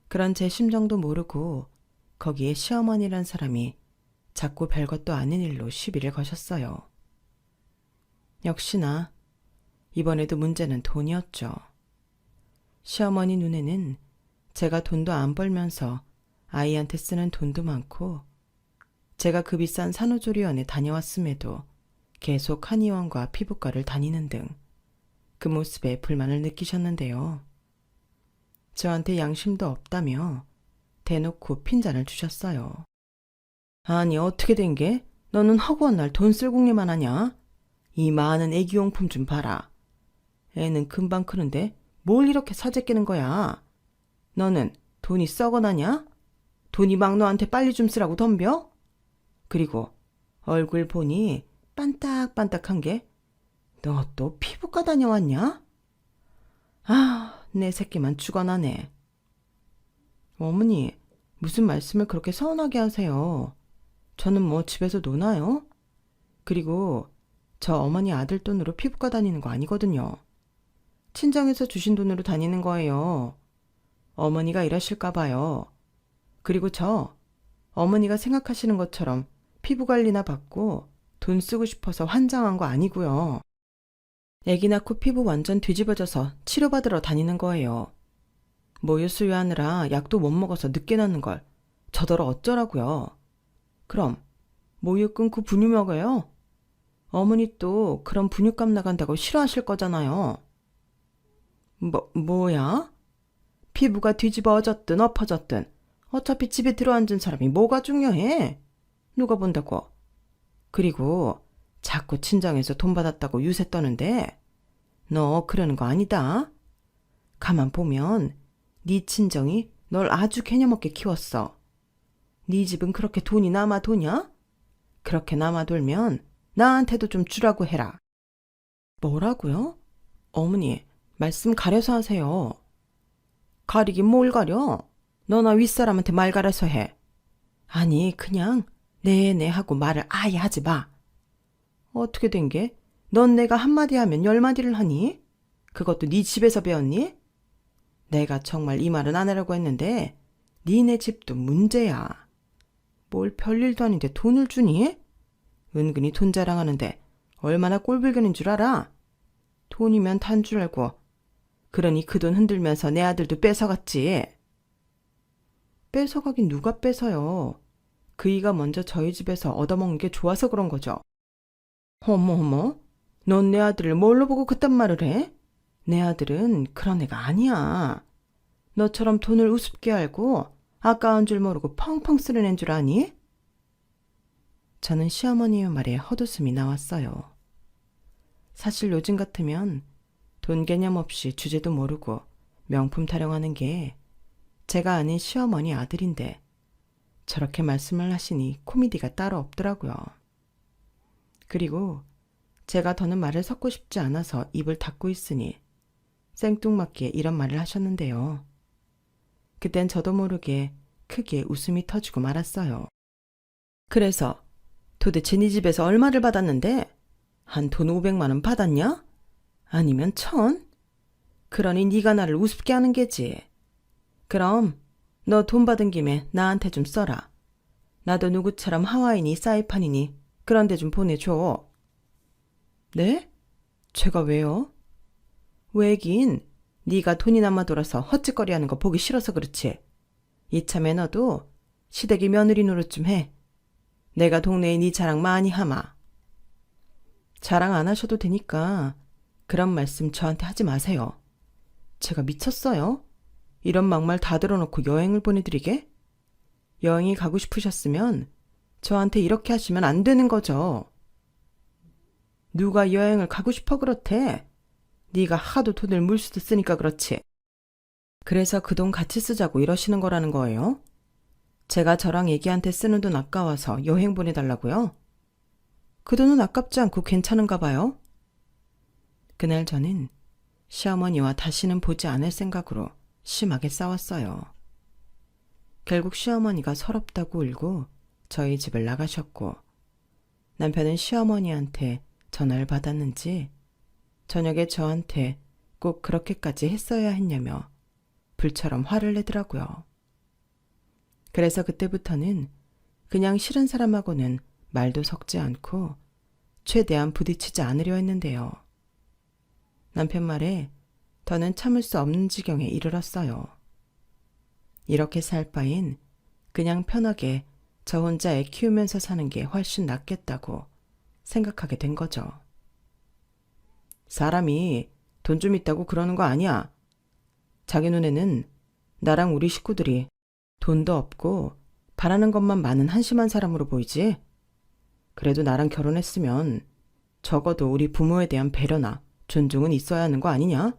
그런 제 심정도 모르고 거기에 시어머니란 사람이 자꾸 별것도 아닌 일로 시비를 거셨어요. 역시나 이번에도 문제는 돈이었죠. 시어머니 눈에는 제가 돈도 안 벌면서 아이한테 쓰는 돈도 많고 제가 그 비싼 산후조리원에 다녀왔음에도 계속 한의원과 피부과를 다니는 등 그 모습에 불만을 느끼셨는데요. 저한테 양심도 없다며 대놓고 핀잔을 주셨어요. 아니 어떻게 된 게? 너는 허구한 날 돈 쓸 궁리만 하냐? 이 많은 애기용품 좀 봐라. 애는 금방 크는데 뭘 이렇게 사재 끼는 거야? 너는 돈이 썩어나냐? 돈이 막 너한테 빨리 좀 쓰라고 덤벼? 그리고 얼굴 보니 반딱반딱한 게 너 또 피부과 다녀왔냐? 아, 내 새끼만 죽어나네. 어머니, 무슨 말씀을 그렇게 서운하게 하세요? 저는 뭐 집에서 노나요? 그리고 저 어머니 아들 돈으로 피부과 다니는 거 아니거든요. 친정에서 주신 돈으로 다니는 거예요. 어머니가 이러실까 봐요. 그리고 저 어머니가 생각하시는 것처럼 피부 관리나 받고 돈 쓰고 싶어서 환장한 거 아니고요. 애기 낳고 피부 완전 뒤집어져서 치료받으러 다니는 거예요. 모유 수유하느라 약도 못 먹어서 늦게 낳는 걸 저더러 어쩌라고요. 그럼 모유 끊고 분유 먹어요? 어머니 또 그런 분유값 나간다고 싫어하실 거잖아요. 뭐야? 피부가 뒤집어졌든 엎어졌든 어차피 집에 들어앉은 사람이 뭐가 중요해? 누가 본다고? 그리고 자꾸 친정에서 돈 받았다고 유세 떠는데 너 그러는 거 아니다. 가만 보면 네 친정이 널 아주 개념없게 키웠어. 네 집은 그렇게 돈이 남아도냐? 그렇게 남아돌면 나한테도 좀 주라고 해라. 뭐라고요? 어머니, 말씀 가려서 하세요. 가리긴 뭘 가려? 너나 윗사람한테 말 가려서 해. 아니, 그냥 네네 하고 말을 아예 하지 마. 어떻게 된 게? 넌 내가 한마디 하면 10마디를 하니? 그것도 네 집에서 배웠니? 내가 정말 이 말은 안 하려고 했는데 니네 집도 문제야. 뭘 별일도 아닌데 돈을 주니? 은근히 돈 자랑하는데 얼마나 꼴불견인 줄 알아? 돈이면 단 줄 알고. 그러니 그 돈 흔들면서 내 아들도 뺏어갔지. 뺏어가긴 누가 뺏어요. 그이가 먼저 저희 집에서 얻어먹는 게 좋아서 그런 거죠. 어머, 넌 내 아들을 뭘로 보고 그딴 말을 해? 내 아들은 그런 애가 아니야. 너처럼 돈을 우습게 알고 아까운 줄 모르고 펑펑 쓰는 애인 줄 아니? 저는 시어머니의 말에 헛웃음이 나왔어요. 사실 요즘 같으면 돈 개념 없이 주제도 모르고 명품 타령하는 게 제가 아는 시어머니 아들인데 저렇게 말씀을 하시니 코미디가 따로 없더라고요. 그리고 제가 더는 말을 섞고 싶지 않아서 입을 닫고 있으니 생뚱맞게 이런 말을 하셨는데요. 그땐 저도 모르게 크게 웃음이 터지고 말았어요. 그래서 도대체 네 집에서 얼마를 받았는데? 한 돈 500만 원 받았냐? 아니면 1,000? 그러니 네가 나를 우습게 하는 게지. 그럼 너 돈 받은 김에 나한테 좀 써라. 나도 누구처럼 하와이니 사이판이니 그런 데 좀 보내줘. 네? 제가 왜요? 왜긴 네가 돈이 남아돌아서 헛짓거리하는 거 보기 싫어서 그렇지. 이참에 너도 시댁이 며느리 노릇 좀 해. 내가 동네에 네 자랑 많이 하마. 자랑 안 하셔도 되니까 그런 말씀 저한테 하지 마세요. 제가 미쳤어요? 이런 막말 다 들어놓고 여행을 보내드리게? 여행이 가고 싶으셨으면 저한테 이렇게 하시면 안 되는 거죠. 누가 여행을 가고 싶어 그렇대? 네가 하도 돈을 물수도 쓰니까 그렇지. 그래서 그 돈 같이 쓰자고 이러시는 거라는 거예요? 제가 저랑 애기한테 쓰는 돈 아까워서 여행 보내달라고요? 그 돈은 아깝지 않고 괜찮은가 봐요? 그날 저는 시어머니와 다시는 보지 않을 생각으로 심하게 싸웠어요. 결국 시어머니가 서럽다고 울고 저희 집을 나가셨고, 남편은 시어머니한테 전화를 받았는지 저녁에 저한테 꼭 그렇게까지 했어야 했냐며 불처럼 화를 내더라고요. 그래서 그때부터는 그냥 싫은 사람하고는 말도 섞지 않고 최대한 부딪히지 않으려 했는데요. 남편 말에 더는 참을 수 없는 지경에 이르렀어요. 이렇게 살 바엔 그냥 편하게 저 혼자 애 키우면서 사는 게 훨씬 낫겠다고 생각하게 된 거죠. 사람이 돈 좀 있다고 그러는 거 아니야. 자기 눈에는 나랑 우리 식구들이 돈도 없고 바라는 것만 많은 한심한 사람으로 보이지? 그래도 나랑 결혼했으면 적어도 우리 부모에 대한 배려나 존중은 있어야 하는 거 아니냐?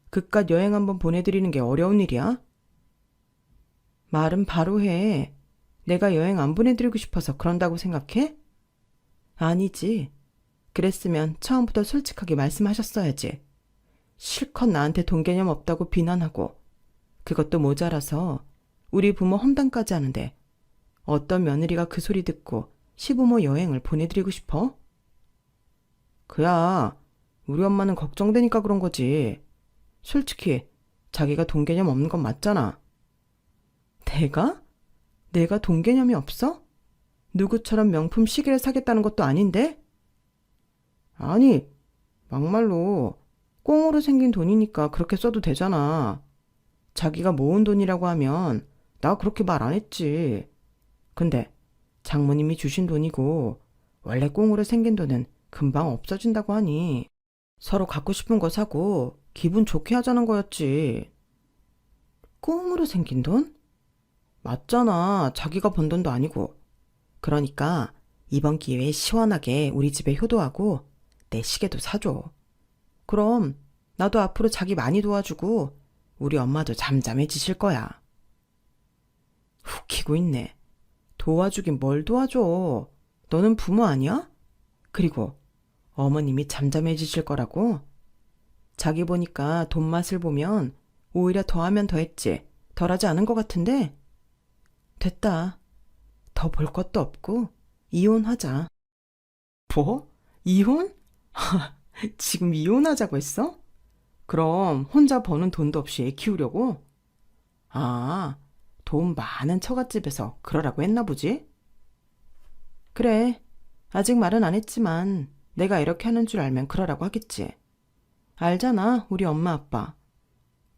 그깟 여행 한번 보내드리는 게 어려운 일이야? 말은 바로 해. 내가 여행 안 보내드리고 싶어서 그런다고 생각해? 아니지. 그랬으면 처음부터 솔직하게 말씀하셨어야지. 실컷 나한테 돈 개념 없다고 비난하고, 그것도 모자라서 우리 부모 험담까지 하는데 어떤 며느리가 그 소리 듣고 시부모 여행을 보내드리고 싶어? 그야 우리 엄마는 걱정되니까 그런 거지. 솔직히 자기가 돈 개념 없는 건 맞잖아. 내가? 내가 돈 개념이 없어? 누구처럼 명품 시계를 사겠다는 것도 아닌데? 아니, 막말로 꽁으로 생긴 돈이니까 그렇게 써도 되잖아. 자기가 모은 돈이라고 하면 나 그렇게 말 안 했지. 근데 장모님이 주신 돈이고 원래 꽁으로 생긴 돈은 금방 없어진다고 하니 서로 갖고 싶은 거 사고 기분 좋게 하자는 거였지. 꽁으로 생긴 돈? 맞잖아. 자기가 번 돈도 아니고. 그러니까 이번 기회에 시원하게 우리 집에 효도하고 내 시계도 사줘. 그럼 나도 앞으로 자기 많이 도와주고 우리 엄마도 잠잠해지실 거야. 웃기고 있네. 도와주긴 뭘 도와줘. 너는 부모 아니야? 그리고 어머님이 잠잠해지실 거라고? 자기 보니까 돈 맛을 보면 오히려 더하면 더했지 덜하지 않은 것 같은데? 됐다. 더 볼 것도 없고 이혼하자. 뭐? 이혼? 지금 이혼하자고 했어? 그럼 혼자 버는 돈도 없이 애 키우려고? 아, 돈 많은 처갓집에서 그러라고 했나 보지? 그래, 아직 말은 안 했지만 내가 이렇게 하는 줄 알면 그러라고 하겠지. 알잖아, 우리 엄마 아빠.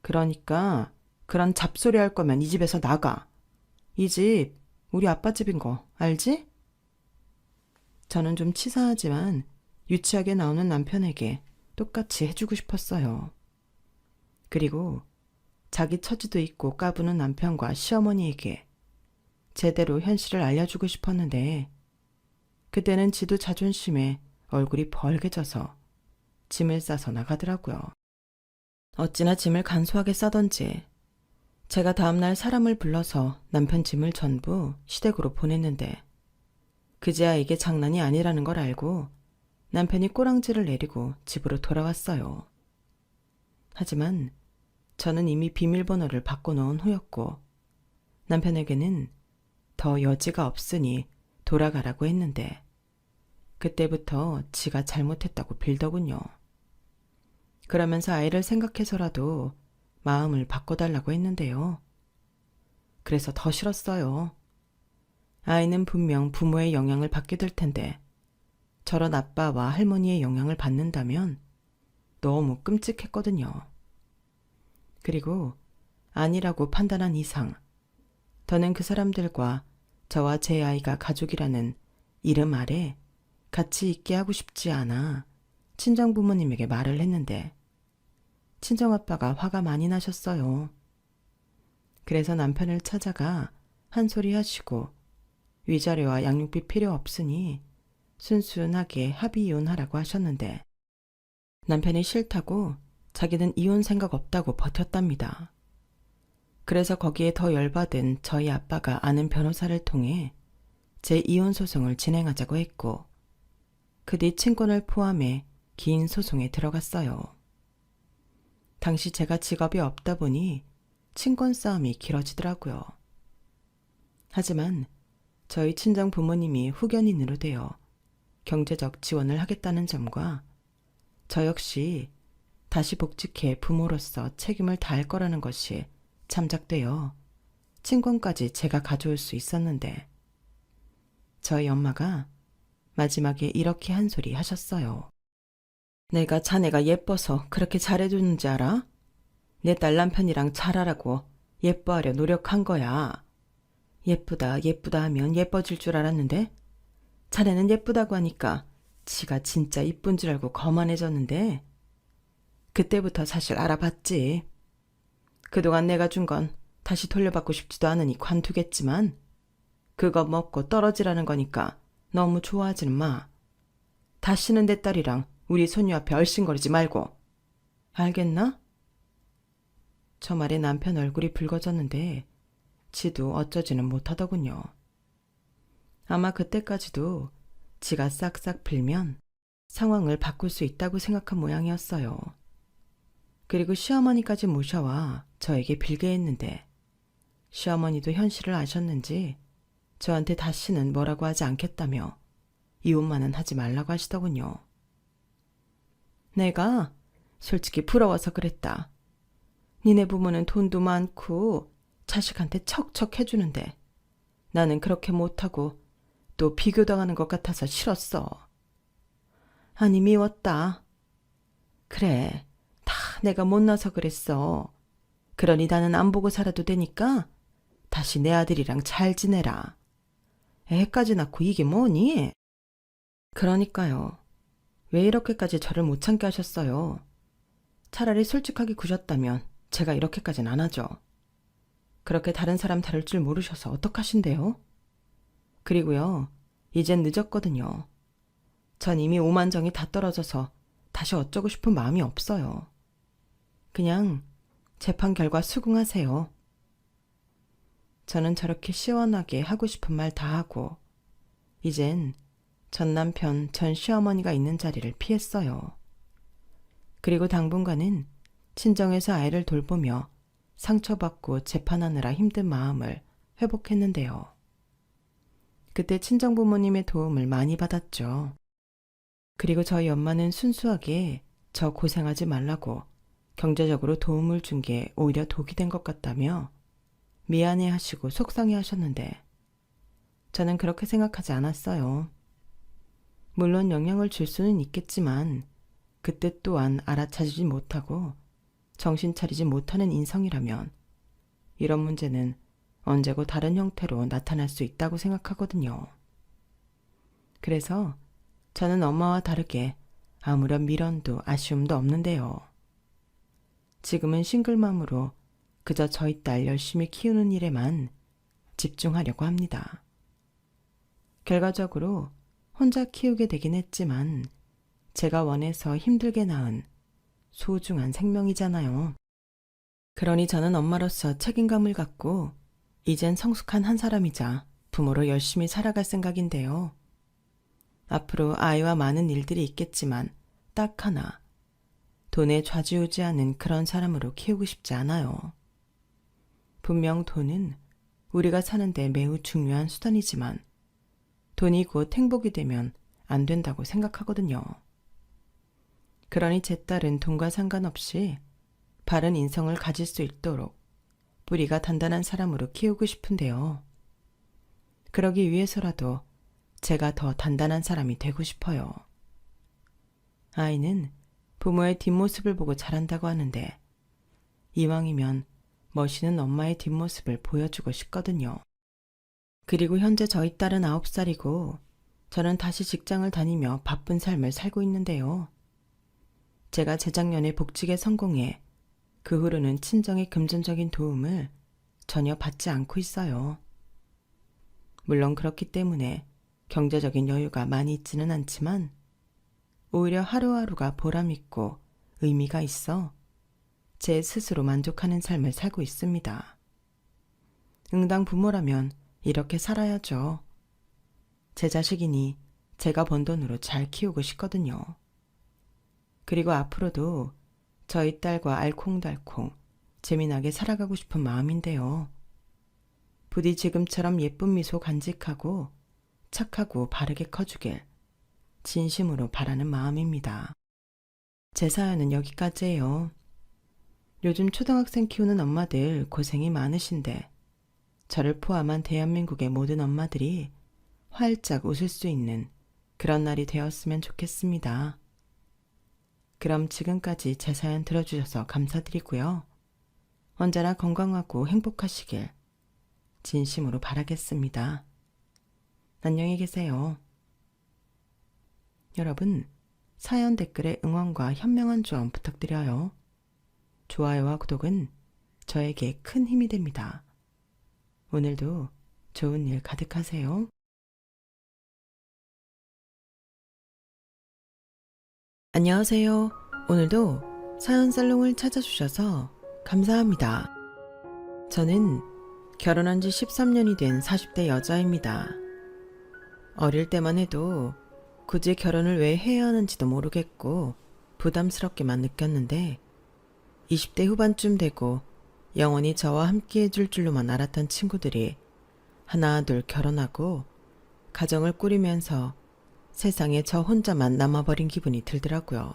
그러니까 그런 잡소리 할 거면 이 집에서 나가. 이 집 우리 아빠 집인 거 알지? 저는 좀 치사하지만 유치하게 나오는 남편에게 똑같이 해주고 싶었어요. 그리고 자기 처지도 있고 까부는 남편과 시어머니에게 제대로 현실을 알려주고 싶었는데, 그때는 지도 자존심에 얼굴이 벌개져서 짐을 싸서 나가더라고요. 어찌나 짐을 간소하게 싸던지 제가 다음날 사람을 불러서 남편 짐을 전부 시댁으로 보냈는데, 그제야 이게 장난이 아니라는 걸 알고 남편이 꼬랑지를 내리고 집으로 돌아왔어요. 하지만 저는 이미 비밀번호를 바꿔놓은 후였고 남편에게는 더 여지가 없으니 돌아가라고 했는데, 그때부터 지가 잘못했다고 빌더군요. 그러면서 아이를 생각해서라도 마음을 바꿔달라고 했는데요. 그래서 더 싫었어요. 아이는 분명 부모의 영향을 받게 될 텐데 저런 아빠와 할머니의 영향을 받는다면 너무 끔찍했거든요. 그리고 아니라고 판단한 이상 더는 그 사람들과 저와 제 아이가 가족이라는 이름 아래 같이 있게 하고 싶지 않아 친정부모님에게 말을 했는데 친정아빠가 화가 많이 나셨어요. 그래서 남편을 찾아가 한 소리 하시고 위자료와 양육비 필요 없으니 순순하게 합의 이혼하라고 하셨는데, 남편이 싫다고 자기는 이혼 생각 없다고 버텼답니다. 그래서 거기에 더 열받은 저희 아빠가 아는 변호사를 통해 제 이혼 소송을 진행하자고 했고, 그 뒤 친권을 포함해 긴 소송에 들어갔어요. 당시 제가 직업이 없다 보니 친권 싸움이 길어지더라고요. 하지만 저희 친정 부모님이 후견인으로 되어 경제적 지원을 하겠다는 점과 저 역시 다시 복직해 부모로서 책임을 다할 거라는 것이 참작되어 친권까지 제가 가져올 수 있었는데 저희 엄마가 마지막에 이렇게 한 소리 하셨어요. 내가 자네가 예뻐서 그렇게 잘해주는지 알아? 내 딸 남편이랑 잘하라고 예뻐하려 노력한 거야. 예쁘다 예쁘다 하면 예뻐질 줄 알았는데 자네는 예쁘다고 하니까 지가 진짜 이쁜 줄 알고 거만해졌는데 그때부터 사실 알아봤지. 그동안 내가 준 건 다시 돌려받고 싶지도 않으니 관두겠지만 그거 먹고 떨어지라는 거니까 너무 좋아하지는 마. 다시는 내 딸이랑 우리 손녀 앞에 얼씬거리지 말고. 알겠나? 저 말에 남편 얼굴이 붉어졌는데 지도 어쩌지는 못하더군요. 아마 그때까지도 지가 싹싹 빌면 상황을 바꿀 수 있다고 생각한 모양이었어요. 그리고 시어머니까지 모셔와 저에게 빌게 했는데 시어머니도 현실을 아셨는지 저한테 다시는 뭐라고 하지 않겠다며 이혼만은 하지 말라고 하시더군요. 내가 솔직히 부러워서 그랬다. 니네 부모는 돈도 많고 자식한테 척척 해주는데 나는 그렇게 못하고 또 비교당하는 것 같아서 싫었어. 아니 미웠다. 그래, 다 내가 못나서 그랬어. 그러니 나는 안 보고 살아도 되니까 다시 내 아들이랑 잘 지내라. 애까지 낳고 이게 뭐니? 그러니까요. 왜 이렇게까지 저를 못 참게 하셨어요? 차라리 솔직하게 구셨다면 제가 이렇게까지는 안 하죠. 그렇게 다른 사람 다룰 줄 모르셔서 어떡하신대요? 그리고요, 이젠 늦었거든요. 전 이미 오만정이 다 떨어져서 다시 어쩌고 싶은 마음이 없어요. 그냥 재판 결과 수긍하세요. 저는 저렇게 시원하게 하고 싶은 말 다 하고 이젠 전 남편, 전 시어머니가 있는 자리를 피했어요. 그리고 당분간은 친정에서 아이를 돌보며 상처받고 재판하느라 힘든 마음을 회복했는데요. 그때 친정부모님의 도움을 많이 받았죠. 그리고 저희 엄마는 순수하게 저 고생하지 말라고 경제적으로 도움을 준 게 오히려 독이 된 것 같다며 미안해 하시고 속상해 하셨는데 저는 그렇게 생각하지 않았어요. 물론 영향을 줄 수는 있겠지만 그때 또한 알아차리지 못하고 정신 차리지 못하는 인성이라면 이런 문제는 언제고 다른 형태로 나타날 수 있다고 생각하거든요. 그래서 저는 엄마와 다르게 아무런 미련도 아쉬움도 없는데요. 지금은 싱글맘으로 그저 저희 딸 열심히 키우는 일에만 집중하려고 합니다. 결과적으로 혼자 키우게 되긴 했지만 제가 원해서 힘들게 낳은 소중한 생명이잖아요. 그러니 저는 엄마로서 책임감을 갖고 이젠 성숙한 한 사람이자 부모로 열심히 살아갈 생각인데요. 앞으로 아이와 많은 일들이 있겠지만 딱 하나, 돈에 좌지우지하는 그런 사람으로 키우고 싶지 않아요. 분명 돈은 우리가 사는데 매우 중요한 수단이지만 돈이 곧 행복이 되면 안 된다고 생각하거든요. 그러니 제 딸은 돈과 상관없이 바른 인성을 가질 수 있도록 뿌리가 단단한 사람으로 키우고 싶은데요. 그러기 위해서라도 제가 더 단단한 사람이 되고 싶어요. 아이는 부모의 뒷모습을 보고 자란다고 하는데 이왕이면 멋있는 엄마의 뒷모습을 보여주고 싶거든요. 그리고 현재 저희 딸은 9살이고 저는 다시 직장을 다니며 바쁜 삶을 살고 있는데요. 제가 재작년에 복직에 성공해 그 후로는 친정의 금전적인 도움을 전혀 받지 않고 있어요. 물론 그렇기 때문에 경제적인 여유가 많이 있지는 않지만 오히려 하루하루가 보람있고 의미가 있어 제 스스로 만족하는 삶을 살고 있습니다. 응당 부모라면 이렇게 살아야죠. 제 자식이니 제가 번 돈으로 잘 키우고 싶거든요. 그리고 앞으로도 저희 딸과 알콩달콩 재미나게 살아가고 싶은 마음인데요. 부디 지금처럼 예쁜 미소 간직하고 착하고 바르게 커주길 진심으로 바라는 마음입니다. 제 사연은 여기까지예요. 요즘 초등학생 키우는 엄마들 고생이 많으신데 저를 포함한 대한민국의 모든 엄마들이 활짝 웃을 수 있는 그런 날이 되었으면 좋겠습니다. 그럼 지금까지 제 사연 들어주셔서 감사드리고요. 언제나 건강하고 행복하시길 진심으로 바라겠습니다. 안녕히 계세요. 여러분, 사연 댓글에 응원과 현명한 조언 부탁드려요. 좋아요와 구독은 저에게 큰 힘이 됩니다. 오늘도 좋은 일 가득하세요. 안녕하세요. 오늘도 사연 살롱을 찾아주셔서 감사합니다. 저는 결혼한 지 13년이 된 40대 여자입니다. 어릴 때만 해도 굳이 결혼을 왜 해야 하는지도 모르겠고 부담스럽게만 느꼈는데 20대 후반쯤 되고 영원히 저와 함께 해줄 줄로만 알았던 친구들이 하나 둘 결혼하고 가정을 꾸리면서 세상에 저 혼자만 남아버린 기분이 들더라고요.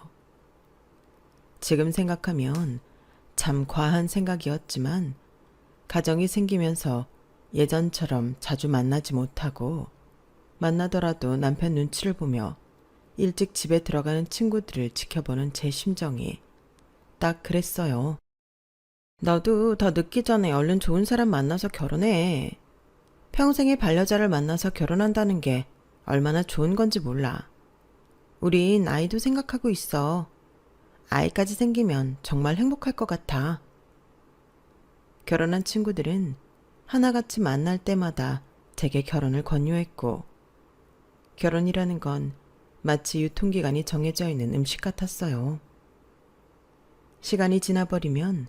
지금 생각하면 참 과한 생각이었지만 가정이 생기면서 예전처럼 자주 만나지 못하고 만나더라도 남편 눈치를 보며 일찍 집에 들어가는 친구들을 지켜보는 제 심정이 딱 그랬어요. 너도 더 늦기 전에 얼른 좋은 사람 만나서 결혼해. 평생의 반려자를 만나서 결혼한다는 게 얼마나 좋은 건지 몰라. 우린 아이도 생각하고 있어. 아이까지 생기면 정말 행복할 것 같아. 결혼한 친구들은 하나같이 만날 때마다 제게 결혼을 권유했고, 결혼이라는 건 마치 유통기간이 정해져 있는 음식 같았어요. 시간이 지나버리면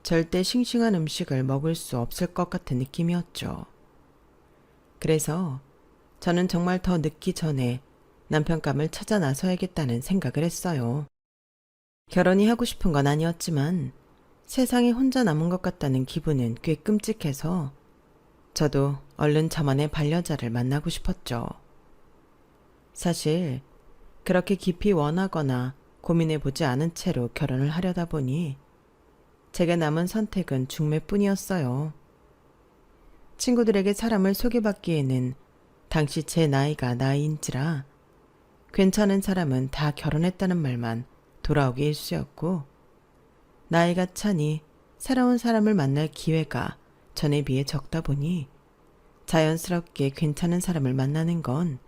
절대 싱싱한 음식을 먹을 수 없을 것 같은 느낌이었죠. 그래서 저는 정말 더 늦기 전에 남편감을 찾아 나서야겠다는 생각을 했어요. 결혼이 하고 싶은 건 아니었지만 세상에 혼자 남은 것 같다는 기분은 꽤 끔찍해서 저도 얼른 저만의 반려자를 만나고 싶었죠. 사실 그렇게 깊이 원하거나 고민해보지 않은 채로 결혼을 하려다 보니 제게 남은 선택은 중매뿐이었어요. 친구들에게 사람을 소개받기에는 당시 제 나이가 나이인지라 괜찮은 사람은 다 결혼했다는 말만 돌아오기 일쑤였고 나이가 차니 새로운 사람을 만날 기회가 전에 비해 적다 보니 자연스럽게 괜찮은 사람을 만나는 건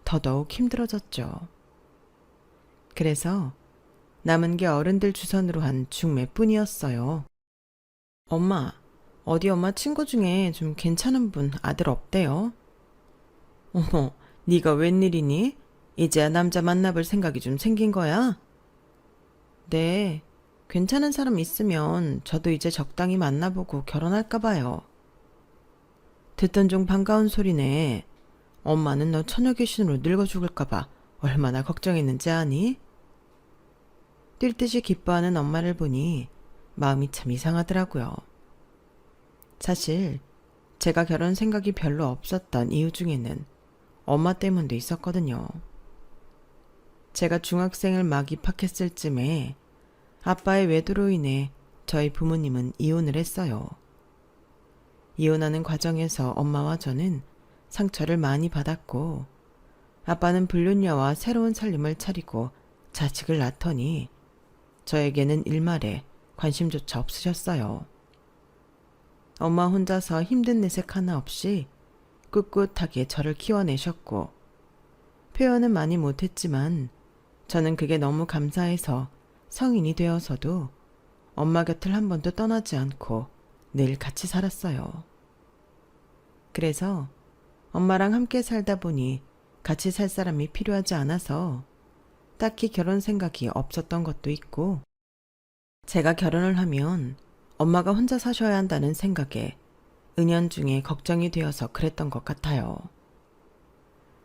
더더욱 힘들어졌죠. 그래서 남은 게 어른들 주선으로 한 중매뿐이었어요. 엄마, 어디 엄마 친구 중에 좀 괜찮은 분 아들 없대요? 어머, 네가 웬일이니? 이제야 남자 만나볼 생각이 좀 생긴 거야? 네, 괜찮은 사람 있으면 저도 이제 적당히 만나보고 결혼할까 봐요. 듣던 중 반가운 소리네. 엄마는 너 처녀 귀신으로 늙어 죽을까 봐 얼마나 걱정했는지 아니? 뛸 듯이 기뻐하는 엄마를 보니 마음이 참 이상하더라고요. 사실 제가 결혼 생각이 별로 없었던 이유 중에는 엄마 때문도 있었거든요. 제가 중학생을 막 입학했을 쯤에 아빠의 외도로 인해 저희 부모님은 이혼을 했어요. 이혼하는 과정에서 엄마와 저는 상처를 많이 받았고 아빠는 불륜녀와 새로운 살림을 차리고 자식을 낳더니 저에게는 일말에 관심조차 없으셨어요. 엄마 혼자서 힘든 내색 하나 없이 꿋꿋하게 저를 키워내셨고 표현은 많이 못했지만 저는 그게 너무 감사해서 성인이 되어서도 엄마 곁을 한 번도 떠나지 않고 늘 같이 살았어요. 그래서 엄마랑 함께 살다 보니 같이 살 사람이 필요하지 않아서 딱히 결혼 생각이 없었던 것도 있고 제가 결혼을 하면 엄마가 혼자 사셔야 한다는 생각에 은연중에 걱정이 되어서 그랬던 것 같아요.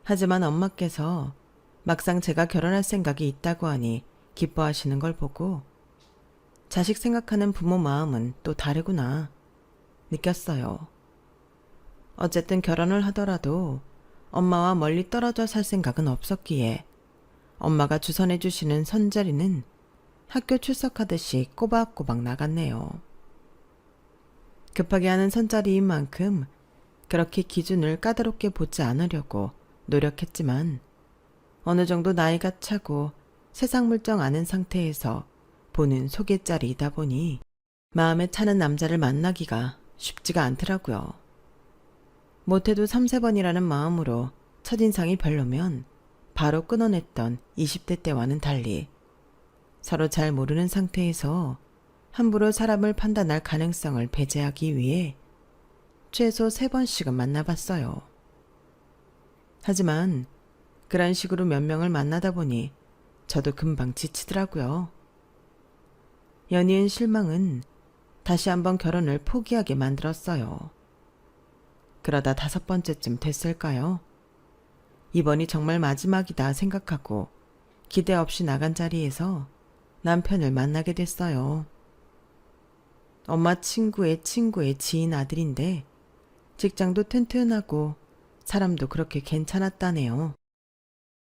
하지만 엄마께서 막상 제가 결혼할 생각이 있다고 하니 기뻐하시는 걸 보고 자식 생각하는 부모 마음은 또 다르구나 느꼈어요. 어쨌든 결혼을 하더라도 엄마와 멀리 떨어져 살 생각은 없었기에 엄마가 주선해 주시는 선자리는 학교 출석하듯이 꼬박꼬박 나갔네요. 급하게 하는 선자리인 만큼 그렇게 기준을 까다롭게 보지 않으려고 노력했지만 어느 정도 나이가 차고 세상 물정 아는 상태에서 보는 소개자리이다 보니 마음에 차는 남자를 만나기가 쉽지가 않더라고요. 못해도 3~4번이라는 마음으로 첫인상이 별로면 바로 끊어냈던 20대 때와는 달리 서로 잘 모르는 상태에서 함부로 사람을 판단할 가능성을 배제하기 위해 최소 3번씩은 만나봤어요. 하지만 그런 식으로 몇 명을 만나다 보니 저도 금방 지치더라고요. 연이은 실망은 다시 한번 결혼을 포기하게 만들었어요. 그러다 5번째쯤 됐을까요? 이번이 정말 마지막이다 생각하고 기대 없이 나간 자리에서 남편을 만나게 됐어요. 엄마 친구의 친구의 지인 아들인데 직장도 튼튼하고 사람도 그렇게 괜찮았다네요.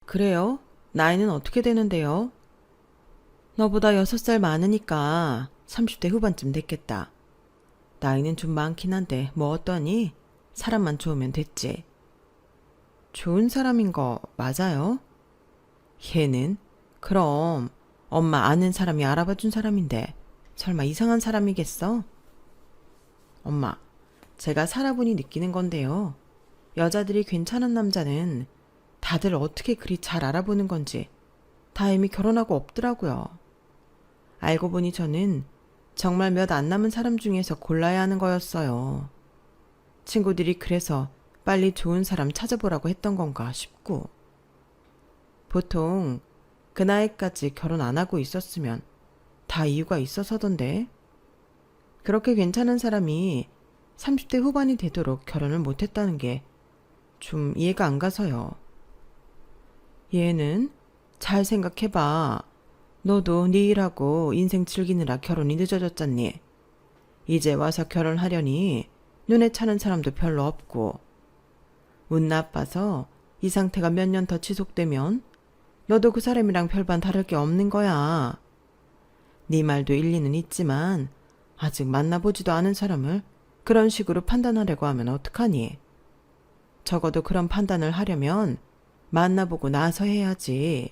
그래요? 나이는 어떻게 되는데요? 너보다 6살 많으니까 30대 후반쯤 됐겠다. 나이는 좀 많긴 한데 뭐 어떠니? 사람만 좋으면 됐지. 좋은 사람인 거 맞아요? 얘는? 그럼 엄마 아는 사람이 알아봐준 사람인데 설마 이상한 사람이겠어? 엄마, 제가 살아보니 느끼는 건데요. 여자들이 괜찮은 남자는 다들 어떻게 그리 잘 알아보는 건지 다 이미 결혼하고 없더라고요. 알고 보니 저는 정말 몇 안 남은 사람 중에서 골라야 하는 거였어요. 친구들이 그래서 빨리 좋은 사람 찾아보라고 했던 건가 싶고. 보통 그 나이까지 결혼 안 하고 있었으면 다 이유가 있어서던데. 그렇게 괜찮은 사람이 30대 후반이 되도록 결혼을 못했다는 게 좀 이해가 안 가서요. 얘는 잘 생각해봐. 너도 네 일하고 인생 즐기느라 결혼이 늦어졌잖니. 이제 와서 결혼하려니 눈에 차는 사람도 별로 없고. 운 나빠서 이 상태가 몇 년 더 지속되면 너도 그 사람이랑 별반 다를 게 없는 거야. 네 말도 일리는 있지만 아직 만나보지도 않은 사람을 그런 식으로 판단하려고 하면 어떡하니? 적어도 그런 판단을 하려면 만나보고 나서 해야지.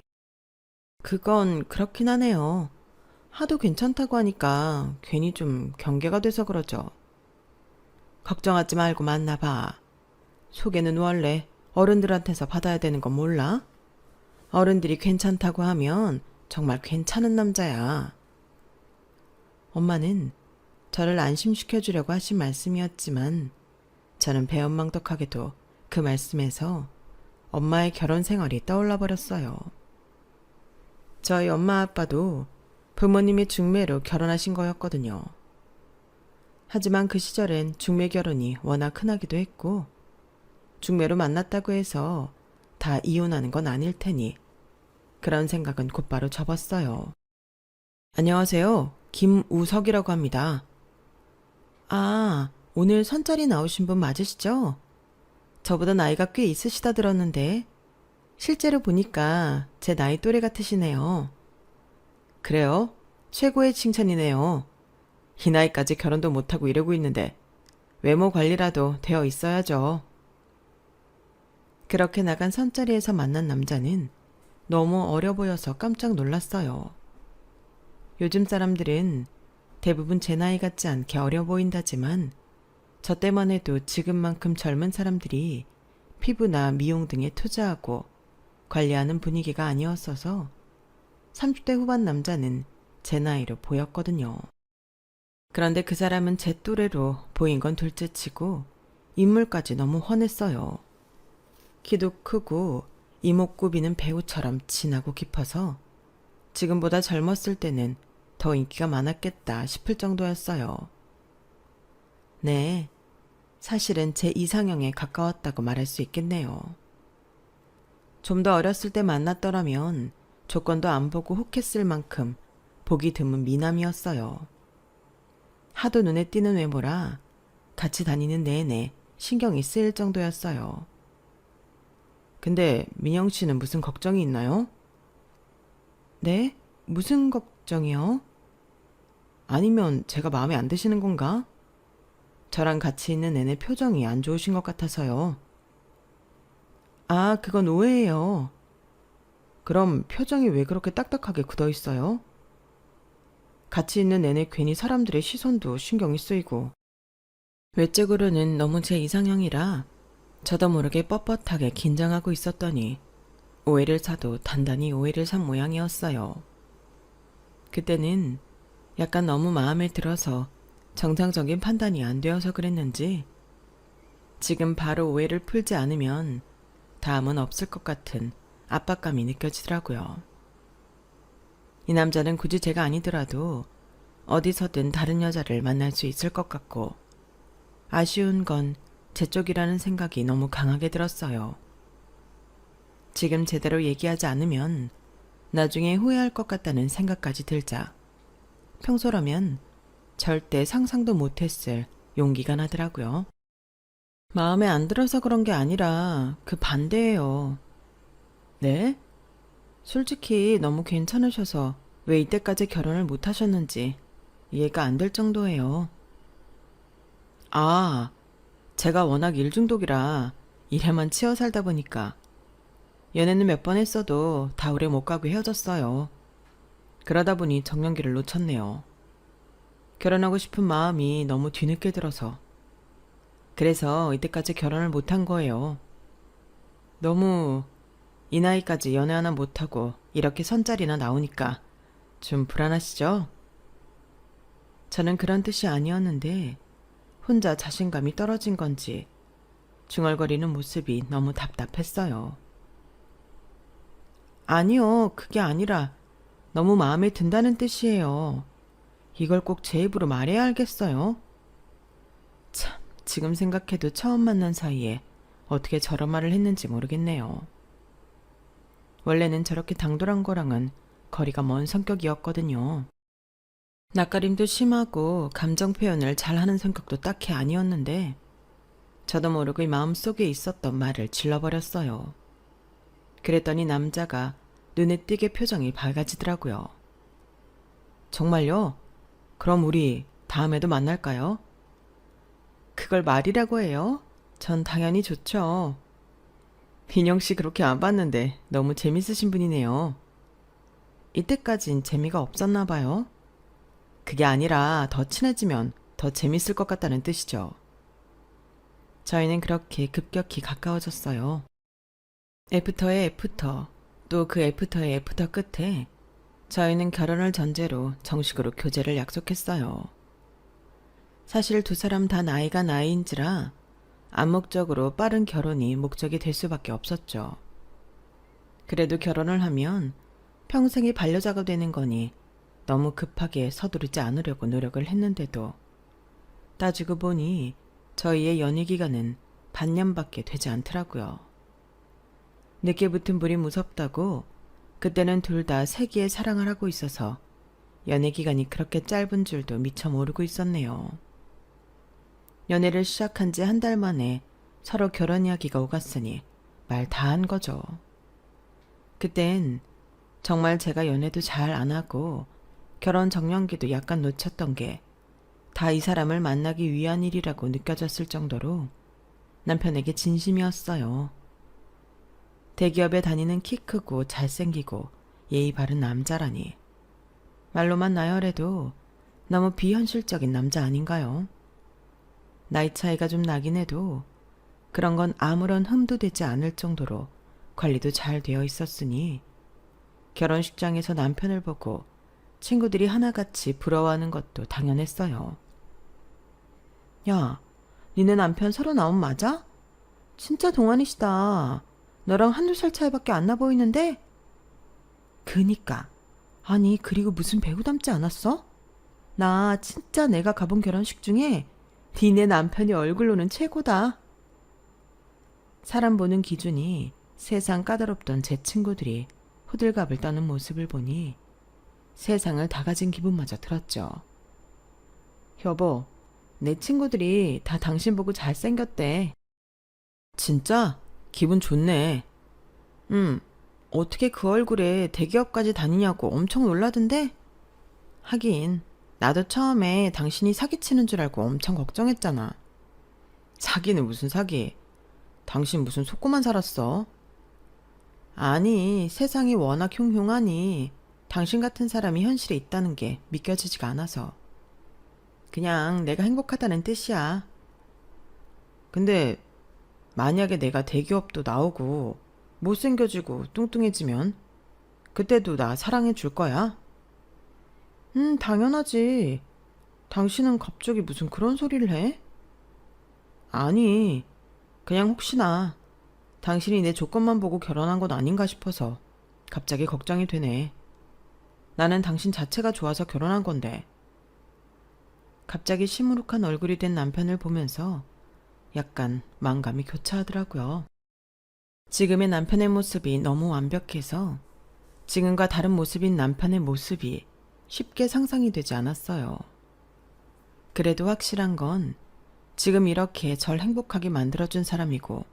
그건 그렇긴 하네요. 하도 괜찮다고 하니까 괜히 좀 경계가 돼서 그러죠. 걱정하지 말고 만나봐. 소개는 원래 어른들한테서 받아야 되는 건 몰라? 어른들이 괜찮다고 하면 정말 괜찮은 남자야. 엄마는 저를 안심시켜주려고 하신 말씀이었지만 저는 배은망덕하게도 그 말씀에서 엄마의 결혼 생활이 떠올라 버렸어요. 저희 엄마 아빠도 부모님의 중매로 결혼하신 거였거든요. 하지만 그 시절엔 중매 결혼이 워낙 흔하기도 했고 중매로 만났다고 해서 다 이혼하는 건 아닐 테니 그런 생각은 곧바로 접었어요. 안녕하세요. 김우석이라고 합니다. 아, 오늘 선자리 나오신 분 맞으시죠? 저보다 나이가 꽤 있으시다 들었는데 실제로 보니까 제 나이 또래 같으시네요. 그래요? 최고의 칭찬이네요. 이 나이까지 결혼도 못하고 이러고 있는데 외모 관리라도 되어 있어야죠. 그렇게 나간 선자리에서 만난 남자는 너무 어려 보여서 깜짝 놀랐어요. 요즘 사람들은 대부분 제 나이 같지 않게 어려 보인다지만 저 때만 해도 지금만큼 젊은 사람들이 피부나 미용 등에 투자하고 관리하는 분위기가 아니었어서 30대 후반 남자는 제 나이로 보였거든요. 그런데 그 사람은 제 또래로 보인 건 둘째치고 인물까지 너무 훤했어요. 키도 크고 이목구비는 배우처럼 진하고 깊어서 지금보다 젊었을 때는 더 인기가 많았겠다 싶을 정도였어요. 네, 사실은 제 이상형에 가까웠다고 말할 수 있겠네요. 좀 더 어렸을 때 만났더라면 조건도 안 보고 혹했을 만큼 보기 드문 미남이었어요. 하도 눈에 띄는 외모라 같이 다니는 내내 신경이 쓰일 정도였어요. 근데 민영 씨는 무슨 걱정이 있나요? 네? 무슨 걱정이요? 아니면 제가 마음에 안 드시는 건가? 저랑 같이 있는 내내 표정이 안 좋으신 것 같아서요. 아, 그건 오해예요. 그럼 표정이 왜 그렇게 딱딱하게 굳어 있어요? 같이 있는 내내 괜히 사람들의 시선도 신경이 쓰이고 외적으로는 너무 제 이상형이라 저도 모르게 뻣뻣하게 긴장하고 있었더니 오해를 사도 단단히 오해를 산 모양이었어요. 그때는 약간 너무 마음에 들어서 정상적인 판단이 안 되어서 그랬는지 지금 바로 오해를 풀지 않으면 다음은 없을 것 같은 압박감이 느껴지더라고요. 이 남자는 굳이 제가 아니더라도 어디서든 다른 여자를 만날 수 있을 것 같고 아쉬운 건 제 쪽이라는 생각이 너무 강하게 들었어요. 지금 제대로 얘기하지 않으면 나중에 후회할 것 같다는 생각까지 들자 평소라면 절대 상상도 못했을 용기가 나더라고요. 마음에 안 들어서 그런 게 아니라 그 반대예요. 네? 솔직히 너무 괜찮으셔서 왜 이때까지 결혼을 못 하셨는지 이해가 안 될 정도예요. 아, 제가 워낙 일중독이라 일에만 치여 살다 보니까 연애는 몇 번 했어도 다 오래 못 가고 헤어졌어요. 그러다 보니 정년기를 놓쳤네요. 결혼하고 싶은 마음이 너무 뒤늦게 들어서. 그래서 이때까지 결혼을 못한 거예요. 너무 이 나이까지 연애 하나 못하고 이렇게 선짜리나 나오니까 좀 불안하시죠? 저는 그런 뜻이 아니었는데 혼자 자신감이 떨어진 건지 중얼거리는 모습이 너무 답답했어요. 아니요, 그게 아니라 너무 마음에 든다는 뜻이에요. 이걸 꼭 제 입으로 말해야 알겠어요? 참, 지금 생각해도 처음 만난 사이에 어떻게 저런 말을 했는지 모르겠네요. 원래는 저렇게 당돌한 거랑은 거리가 먼 성격이었거든요. 낯가림도 심하고 감정 표현을 잘하는 성격도 딱히 아니었는데 저도 모르고 이 마음속에 있었던 말을 질러버렸어요. 그랬더니 남자가 눈에 띄게 표정이 밝아지더라고요. 정말요? 그럼 우리 다음에도 만날까요? 그걸 말이라고 해요? 전 당연히 좋죠. 민영 씨 그렇게 안 봤는데 너무 재밌으신 분이네요. 이때까진 재미가 없었나 봐요. 그게 아니라 더 친해지면 더 재밌을 것 같다는 뜻이죠. 저희는 그렇게 급격히 가까워졌어요. 애프터의 애프터, 또 그 애프터의 애프터 끝에 저희는 결혼을 전제로 정식으로 교제를 약속했어요. 사실 두 사람 다 나이가 나이인지라 암묵적으로 빠른 결혼이 목적이 될 수밖에 없었죠. 그래도 결혼을 하면 평생이 반려자가 되는 거니 너무 급하게 서두르지 않으려고 노력을 했는데도 따지고 보니 저희의 연애 기간은 반년밖에 되지 않더라고요. 늦게 붙은 불이 무섭다고 그때는 둘 다 세기의 사랑을 하고 있어서 연애 기간이 그렇게 짧은 줄도 미처 모르고 있었네요. 연애를 시작한 지 한 달 만에 서로 결혼 이야기가 오갔으니 말 다 한 거죠. 그땐 정말 제가 연애도 잘 안 하고 결혼 정년기도 약간 놓쳤던 게 다 이 사람을 만나기 위한 일이라고 느껴졌을 정도로 남편에게 진심이었어요. 대기업에 다니는 키 크고 잘생기고 예의 바른 남자라니. 말로만 나열해도 너무 비현실적인 남자 아닌가요? 나이 차이가 좀 나긴 해도 그런 건 아무런 흠도 되지 않을 정도로 관리도 잘 되어 있었으니 결혼식장에서 남편을 보고 친구들이 하나같이 부러워하는 것도 당연했어요. 야, 니네 남편 39 맞아? 진짜 동안이시다. 너랑 한두 살 차이밖에 안 나 보이는데? 그니까. 아니, 그리고 무슨 배우 닮지 않았어? 나 진짜 내가 가본 결혼식 중에 니네 남편이 얼굴로는 최고다. 사람 보는 기준이 세상 까다롭던 제 친구들이 호들갑을 떠는 모습을 보니 세상을 다 가진 기분마저 들었죠. 여보, 내 친구들이 다 당신 보고 잘생겼대. 진짜? 기분 좋네. 어떻게 그 얼굴에 대기업까지 다니냐고 엄청 놀라던데? 하긴, 나도 처음에 당신이 사기치는 줄 알고 엄청 걱정했잖아. 사기는 무슨 사기? 당신 무슨 속고만 살았어? 아니, 세상이 워낙 흉흉하니 당신 같은 사람이 현실에 있다는 게 믿겨지지가 않아서. 그냥 내가 행복하다는 뜻이야. 근데 만약에 내가 대기업도 나오고 못생겨지고 뚱뚱해지면 그때도 나 사랑해 줄 거야? 당연하지. 당신은 갑자기 무슨 그런 소리를 해? 아니, 그냥 혹시나 당신이 내 조건만 보고 결혼한 건 아닌가 싶어서 갑자기 걱정이 되네. 나는 당신 자체가 좋아서 결혼한 건데. 갑자기 시무룩한 얼굴이 된 남편을 보면서 약간 마음감이 교차하더라고요. 지금의 남편의 모습이 너무 완벽해서 지금과 다른 모습인 남편의 모습이 쉽게 상상이 되지 않았어요. 그래도 확실한 건 지금 이렇게 절 행복하게 만들어준 사람이고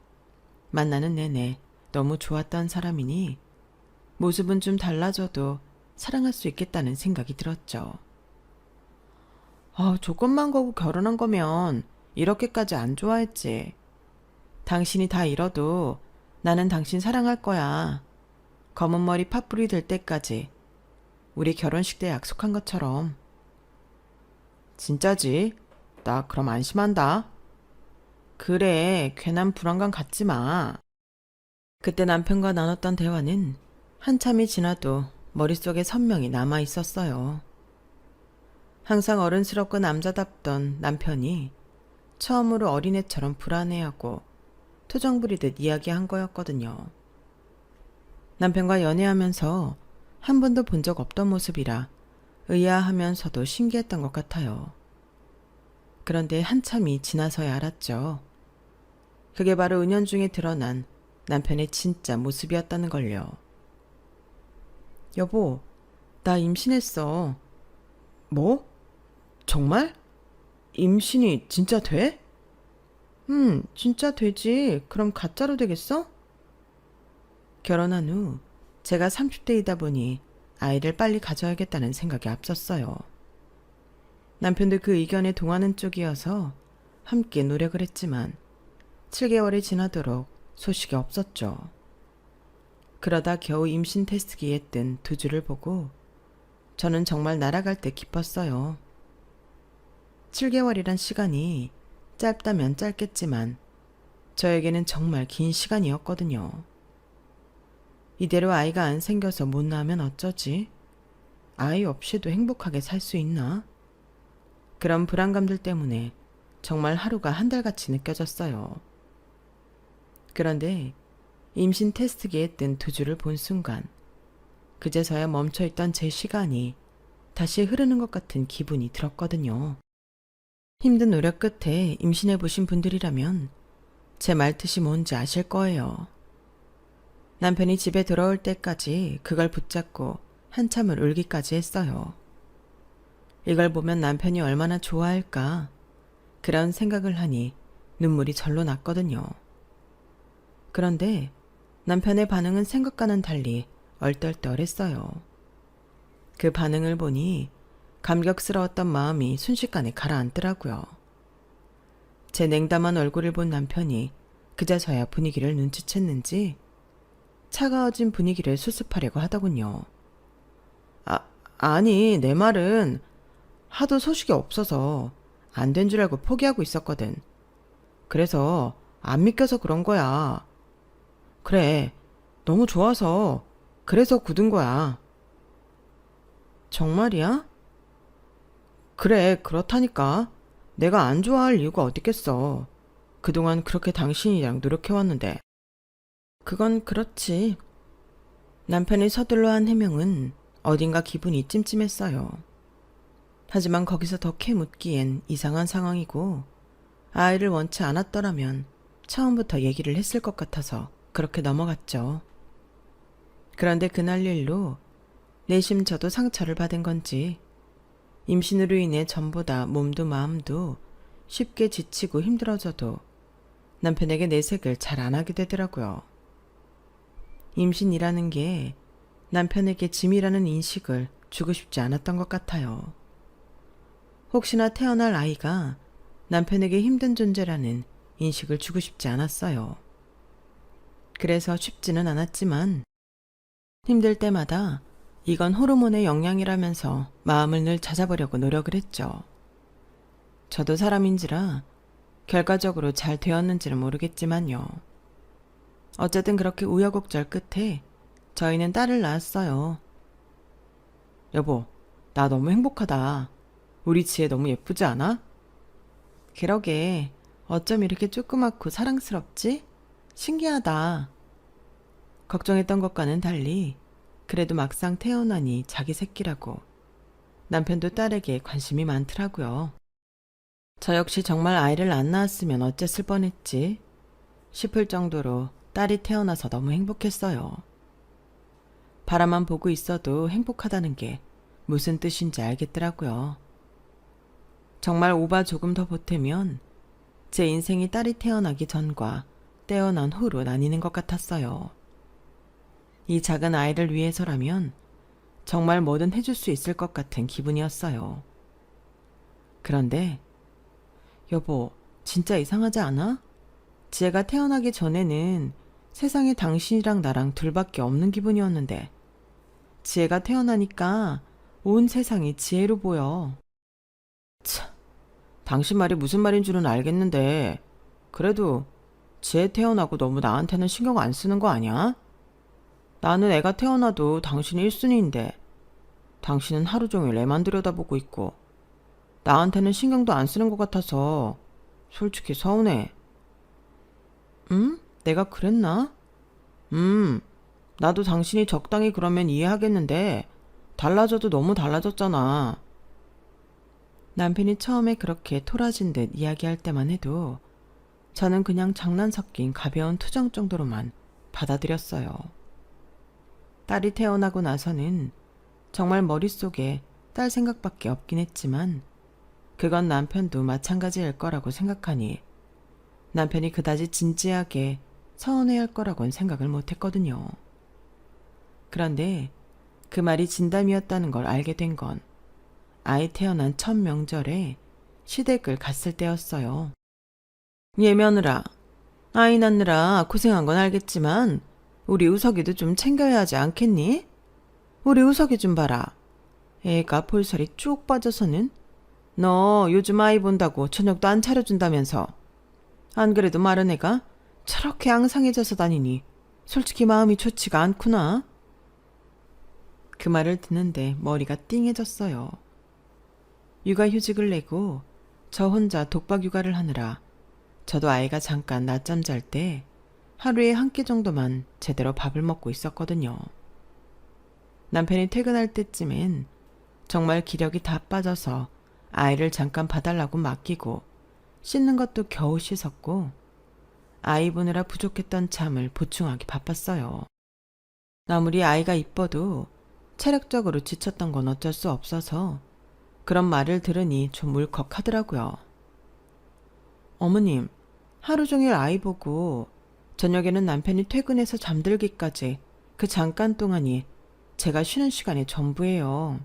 만나는 내내 너무 좋았던 사람이니 모습은 좀 달라져도 사랑할 수 있겠다는 생각이 들었죠. 조건만 거고 결혼한 거면 이렇게까지 안 좋아했지. 당신이 다 잃어도 나는 당신 사랑할 거야. 검은 머리 팥불이 될 때까지 우리 결혼식 때 약속한 것처럼. 진짜지? 나 그럼 안심한다. 그래, 괜한 불안감 갖지 마. 그때 남편과 나눴던 대화는 한참이 지나도 머릿속에 선명히 남아 있었어요. 항상 어른스럽고 남자답던 남편이 처음으로 어린애처럼 불안해하고 투정 부리듯 이야기한 거였거든요. 남편과 연애하면서 한 번도 본 적 없던 모습이라 의아하면서도 신기했던 것 같아요. 그런데 한참이 지나서야 알았죠. 그게 바로 은연중에 드러난 남편의 진짜 모습이었다는 걸요. 여보, 나 임신했어. 뭐? 정말? 임신이 진짜 돼? 진짜 되지. 그럼 가짜로 되겠어? 결혼한 후 제가 30대이다 보니 아이를 빨리 가져야겠다는 생각이 앞섰어요. 남편도 그 의견에 동하는 쪽이어서 함께 노력을 했지만 7개월이 지나도록 소식이 없었죠. 그러다 겨우 임신 테스트기에 뜬 2주를 보고 저는 정말 날아갈 때 기뻤어요. 7개월이란 시간이 짧다면 짧겠지만 저에게는 정말 긴 시간이었거든요. 이대로 아이가 안 생겨서 못 낳으면 어쩌지? 아이 없이도 행복하게 살 수 있나? 그런 불안감들 때문에 정말 하루가 한 달같이 느껴졌어요. 그런데 임신 테스트기에 뜬 2주를 본 순간 그제서야 멈춰있던 제 시간이 다시 흐르는 것 같은 기분이 들었거든요. 힘든 노력 끝에 임신해보신 분들이라면 제 말뜻이 뭔지 아실 거예요. 남편이 집에 들어올 때까지 그걸 붙잡고 한참을 울기까지 했어요. 이걸 보면 남편이 얼마나 좋아할까 그런 생각을 하니 눈물이 절로 났거든요. 그런데 남편의 반응은 생각과는 달리 얼떨떨했어요. 그 반응을 보니 감격스러웠던 마음이 순식간에 가라앉더라고요. 제 냉담한 얼굴을 본 남편이 그제서야 분위기를 눈치챘는지 차가워진 분위기를 수습하려고 하더군요. 아니, 내 말은 하도 소식이 없어서 안 된 줄 알고 포기하고 있었거든. 그래서 안 믿겨서 그런 거야. 그래, 너무 좋아서 그래서 굳은 거야. 정말이야? 그래, 그렇다니까. 내가 안 좋아할 이유가 어딨겠어. 그동안 그렇게 당신이랑 노력해왔는데. 그건 그렇지. 남편이 서둘러 한 해명은 어딘가 기분이 찜찜했어요. 하지만 거기서 더 캐 묻기엔 이상한 상황이고 아이를 원치 않았더라면 처음부터 얘기를 했을 것 같아서 그렇게 넘어갔죠. 그런데 그날 일로 내심 저도 상처를 받은 건지 임신으로 인해 전보다 몸도 마음도 쉽게 지치고 힘들어져도 남편에게 내색을 잘 안 하게 되더라고요. 임신이라는 게 남편에게 짐이라는 인식을 주고 싶지 않았던 것 같아요. 혹시나 태어날 아이가 남편에게 힘든 존재라는 인식을 주고 싶지 않았어요. 그래서 쉽지는 않았지만 힘들 때마다 이건 호르몬의 영향이라면서 마음을 늘 찾아보려고 노력을 했죠. 저도 사람인지라 결과적으로 잘 되었는지는 모르겠지만요. 어쨌든 그렇게 우여곡절 끝에 저희는 딸을 낳았어요. 여보, 나 너무 행복하다. 우리 지혜 너무 예쁘지 않아? 그러게, 어쩜 이렇게 조그맣고 사랑스럽지? 신기하다. 걱정했던 것과는 달리 그래도 막상 태어나니 자기 새끼라고 남편도 딸에게 관심이 많더라고요. 저 역시 정말 아이를 안 낳았으면 어쨌을 뻔했지 싶을 정도로 딸이 태어나서 너무 행복했어요. 바라만 보고 있어도 행복하다는 게 무슨 뜻인지 알겠더라고요. 정말 오바 조금 더 보태면 제 인생이 딸이 태어나기 전과 태어난 후로 나뉘는 것 같았어요. 이 작은 아이를 위해서라면 정말 뭐든 해줄 수 있을 것 같은 기분이었어요. 그런데 여보, 진짜 이상하지 않아? 지혜가 태어나기 전에는 세상에 당신이랑 나랑 둘밖에 없는 기분이었는데 지혜가 태어나니까 온 세상이 지혜로 보여. 참, 당신 말이 무슨 말인 줄은 알겠는데 그래도 지혜 태어나고 너무 나한테는 신경 안 쓰는 거 아니야? 나는 애가 태어나도 당신이 1순위인데 당신은 하루 종일 애만 들여다보고 있고 나한테는 신경도 안 쓰는 것 같아서 솔직히 서운해. 내가 그랬나? 나도 당신이 적당히 그러면 이해하겠는데 달라져도 너무 달라졌잖아. 남편이 처음에 그렇게 토라진 듯 이야기할 때만 해도 저는 그냥 장난 섞인 가벼운 투정 정도로만 받아들였어요. 딸이 태어나고 나서는 정말 머릿속에 딸 생각밖에 없긴 했지만 그건 남편도 마찬가지일 거라고 생각하니 남편이 그다지 진지하게 서운해할 거라고는 생각을 못했거든요. 그런데 그 말이 진담이었다는 걸 알게 된 건 아이 태어난 첫 명절에 시댁을 갔을 때였어요. 얘 며느라, 아이 낳느라 고생한 건 알겠지만 우리 우석이도 좀 챙겨야 하지 않겠니? 우리 우석이 좀 봐라. 애가 볼살이 쭉 빠져서는 너 요즘 아이 본다고 저녁도 안 차려준다면서. 안 그래도 마른 애가 저렇게 앙상해져서 다니니 솔직히 마음이 좋지가 않구나. 그 말을 듣는데 머리가 띵해졌어요. 육아휴직을 내고 저 혼자 독박 육아를 하느라 저도 아이가 잠깐 낮잠 잘 때 하루에 한 끼 정도만 제대로 밥을 먹고 있었거든요. 남편이 퇴근할 때쯤엔 정말 기력이 다 빠져서 아이를 잠깐 봐달라고 맡기고 씻는 것도 겨우 씻었고 아이 보느라 부족했던 잠을 보충하기 바빴어요. 아무리 아이가 이뻐도 체력적으로 지쳤던 건 어쩔 수 없어서 그런 말을 들으니 좀 울컥하더라고요. 어머님, 하루 종일 아이 보고 저녁에는 남편이 퇴근해서 잠들기까지 그 잠깐 동안이 제가 쉬는 시간의 전부예요.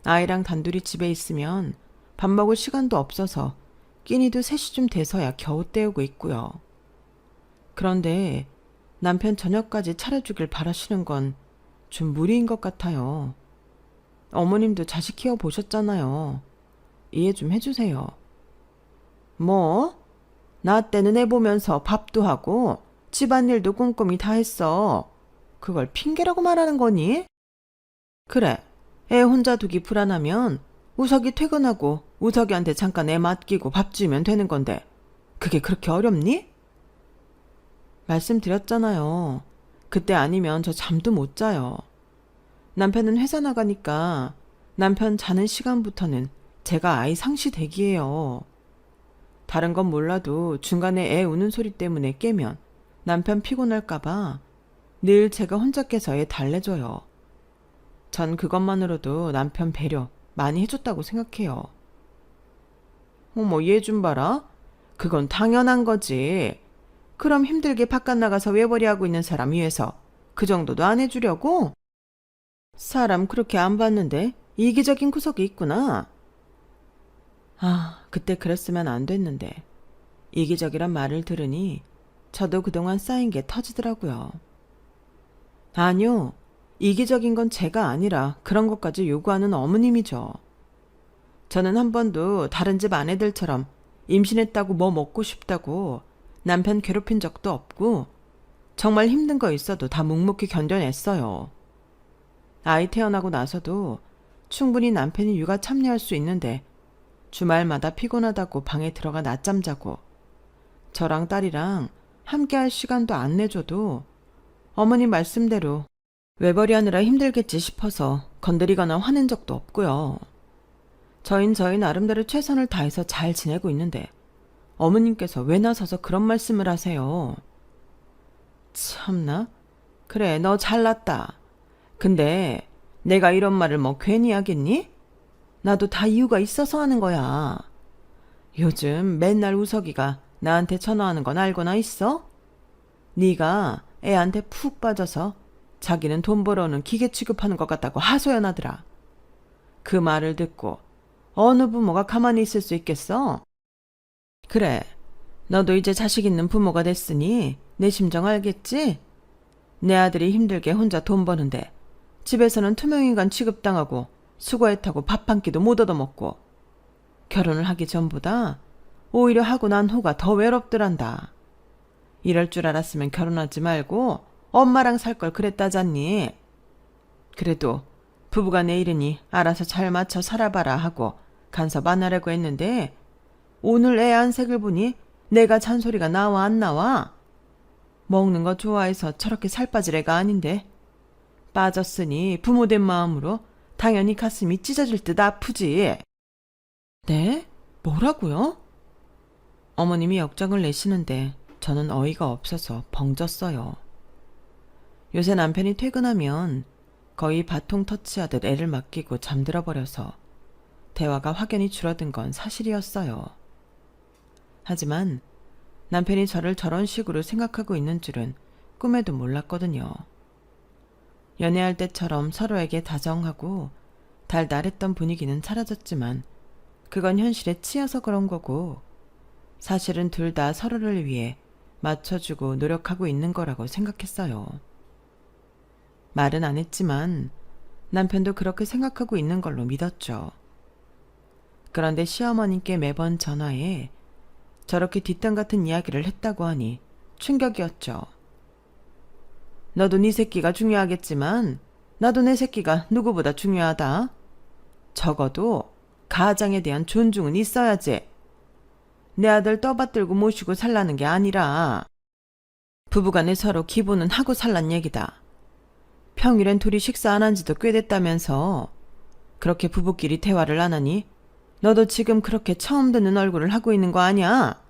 아이랑 단둘이 집에 있으면 밥 먹을 시간도 없어서 끼니도 3시쯤 돼서야 겨우 때우고 있고요. 그런데 남편 저녁까지 차려주길 바라시는 건 좀 무리인 것 같아요. 어머님도 자식 키워보셨잖아요. 이해 좀 해주세요. 뭐? 나 때는 애 보면서 밥도 하고 집안일도 꼼꼼히 다 했어. 그걸 핑계라고 말하는 거니? 그래, 애 혼자 두기 불안하면 우석이 퇴근하고 우석이한테 잠깐 애 맡기고 밥 주면 되는 건데 그게 그렇게 어렵니? 말씀드렸잖아요. 그때 아니면 저 잠도 못 자요. 남편은 회사 나가니까 남편 자는 시간부터는 제가 아이 상시 대기예요. 다른 건 몰라도 중간에 애 우는 소리 때문에 깨면 남편 피곤할까봐 늘 제가 혼자 깨서 애 달래줘요. 전 그것만으로도 남편 배려 많이 해줬다고 생각해요. 어머, 얘 좀 봐라. 그건 당연한 거지. 그럼 힘들게 바깥 나가서 외벌이하고 있는 사람 위해서 그 정도도 안 해주려고? 사람 그렇게 안 봤는데 이기적인 구석이 있구나. 아, 그때 그랬으면 안 됐는데. 이기적이란 말을 들으니 저도 그동안 쌓인 게 터지더라고요. 아니요. 이기적인 건 제가 아니라 그런 것까지 요구하는 어머님이죠. 저는 한 번도 다른 집 아내들처럼 임신했다고 뭐 먹고 싶다고 남편 괴롭힌 적도 없고 정말 힘든 거 있어도 다 묵묵히 견뎌냈어요. 아이 태어나고 나서도 충분히 남편이 육아 참여할 수 있는데 주말마다 피곤하다고 방에 들어가 낮잠 자고 저랑 딸이랑 함께 할 시간도 안 내줘도 어머니 말씀대로 외벌이 하느라 힘들겠지 싶어서 건드리거나 화낸 적도 없고요. 저희 나름대로 최선을 다해서 잘 지내고 있는데 어머님께서 왜 나서서 그런 말씀을 하세요? 참나? 그래, 너 잘났다. 근데 내가 이런 말을 뭐 괜히 하겠니? 나도 다 이유가 있어서 하는 거야. 요즘 맨날 우석이가 나한테 전화하는 건 알고나 있어? 네가 애한테 푹 빠져서 자기는 돈 벌어오는 기계 취급하는 것 같다고 하소연하더라. 그 말을 듣고 어느 부모가 가만히 있을 수 있겠어? 그래, 너도 이제 자식 있는 부모가 됐으니 내 심정 알겠지? 내 아들이 힘들게 혼자 돈 버는데 집에서는 투명인간 취급당하고 수고했다고 밥 한 끼도 못 얻어먹고 결혼을 하기 전보다 오히려 하고 난 후가 더 외롭더란다. 이럴 줄 알았으면 결혼하지 말고 엄마랑 살 걸 그랬다잖니. 그래도 부부간에 이르니 알아서 잘 맞춰 살아봐라 하고 간섭 안 하려고 했는데 오늘 애 안색을 보니 내가 잔소리가 나와 안 나와? 먹는 거 좋아해서 저렇게 살 빠질 애가 아닌데. 빠졌으니 부모된 마음으로 당연히 가슴이 찢어질 듯 아프지. 네? 뭐라고요? 어머님이 역정을 내시는데 저는 어이가 없어서 벙졌어요. 요새 남편이 퇴근하면 거의 바통 터치하듯 애를 맡기고 잠들어 버려서 대화가 확연히 줄어든 건 사실이었어요. 하지만 남편이 저를 저런 식으로 생각하고 있는 줄은 꿈에도 몰랐거든요. 연애할 때처럼 서로에게 다정하고 달달했던 분위기는 사라졌지만 그건 현실에 치여서 그런 거고 사실은 둘 다 서로를 위해 맞춰주고 노력하고 있는 거라고 생각했어요. 말은 안 했지만 남편도 그렇게 생각하고 있는 걸로 믿었죠. 그런데 시어머님께 매번 전화해 저렇게 뒷담 같은 이야기를 했다고 하니 충격이었죠. 너도 네 새끼가 중요하겠지만 나도 내 새끼가 누구보다 중요하다. 적어도 가장에 대한 존중은 있어야지. 내 아들 떠받들고 모시고 살라는 게 아니라 부부간에 서로 기본은 하고 살란 얘기다. 평일엔 둘이 식사 안 한 지도 꽤 됐다면서 그렇게 부부끼리 대화를 안 하니 너도 지금 그렇게 처음 듣는 얼굴을 하고 있는 거 아니야?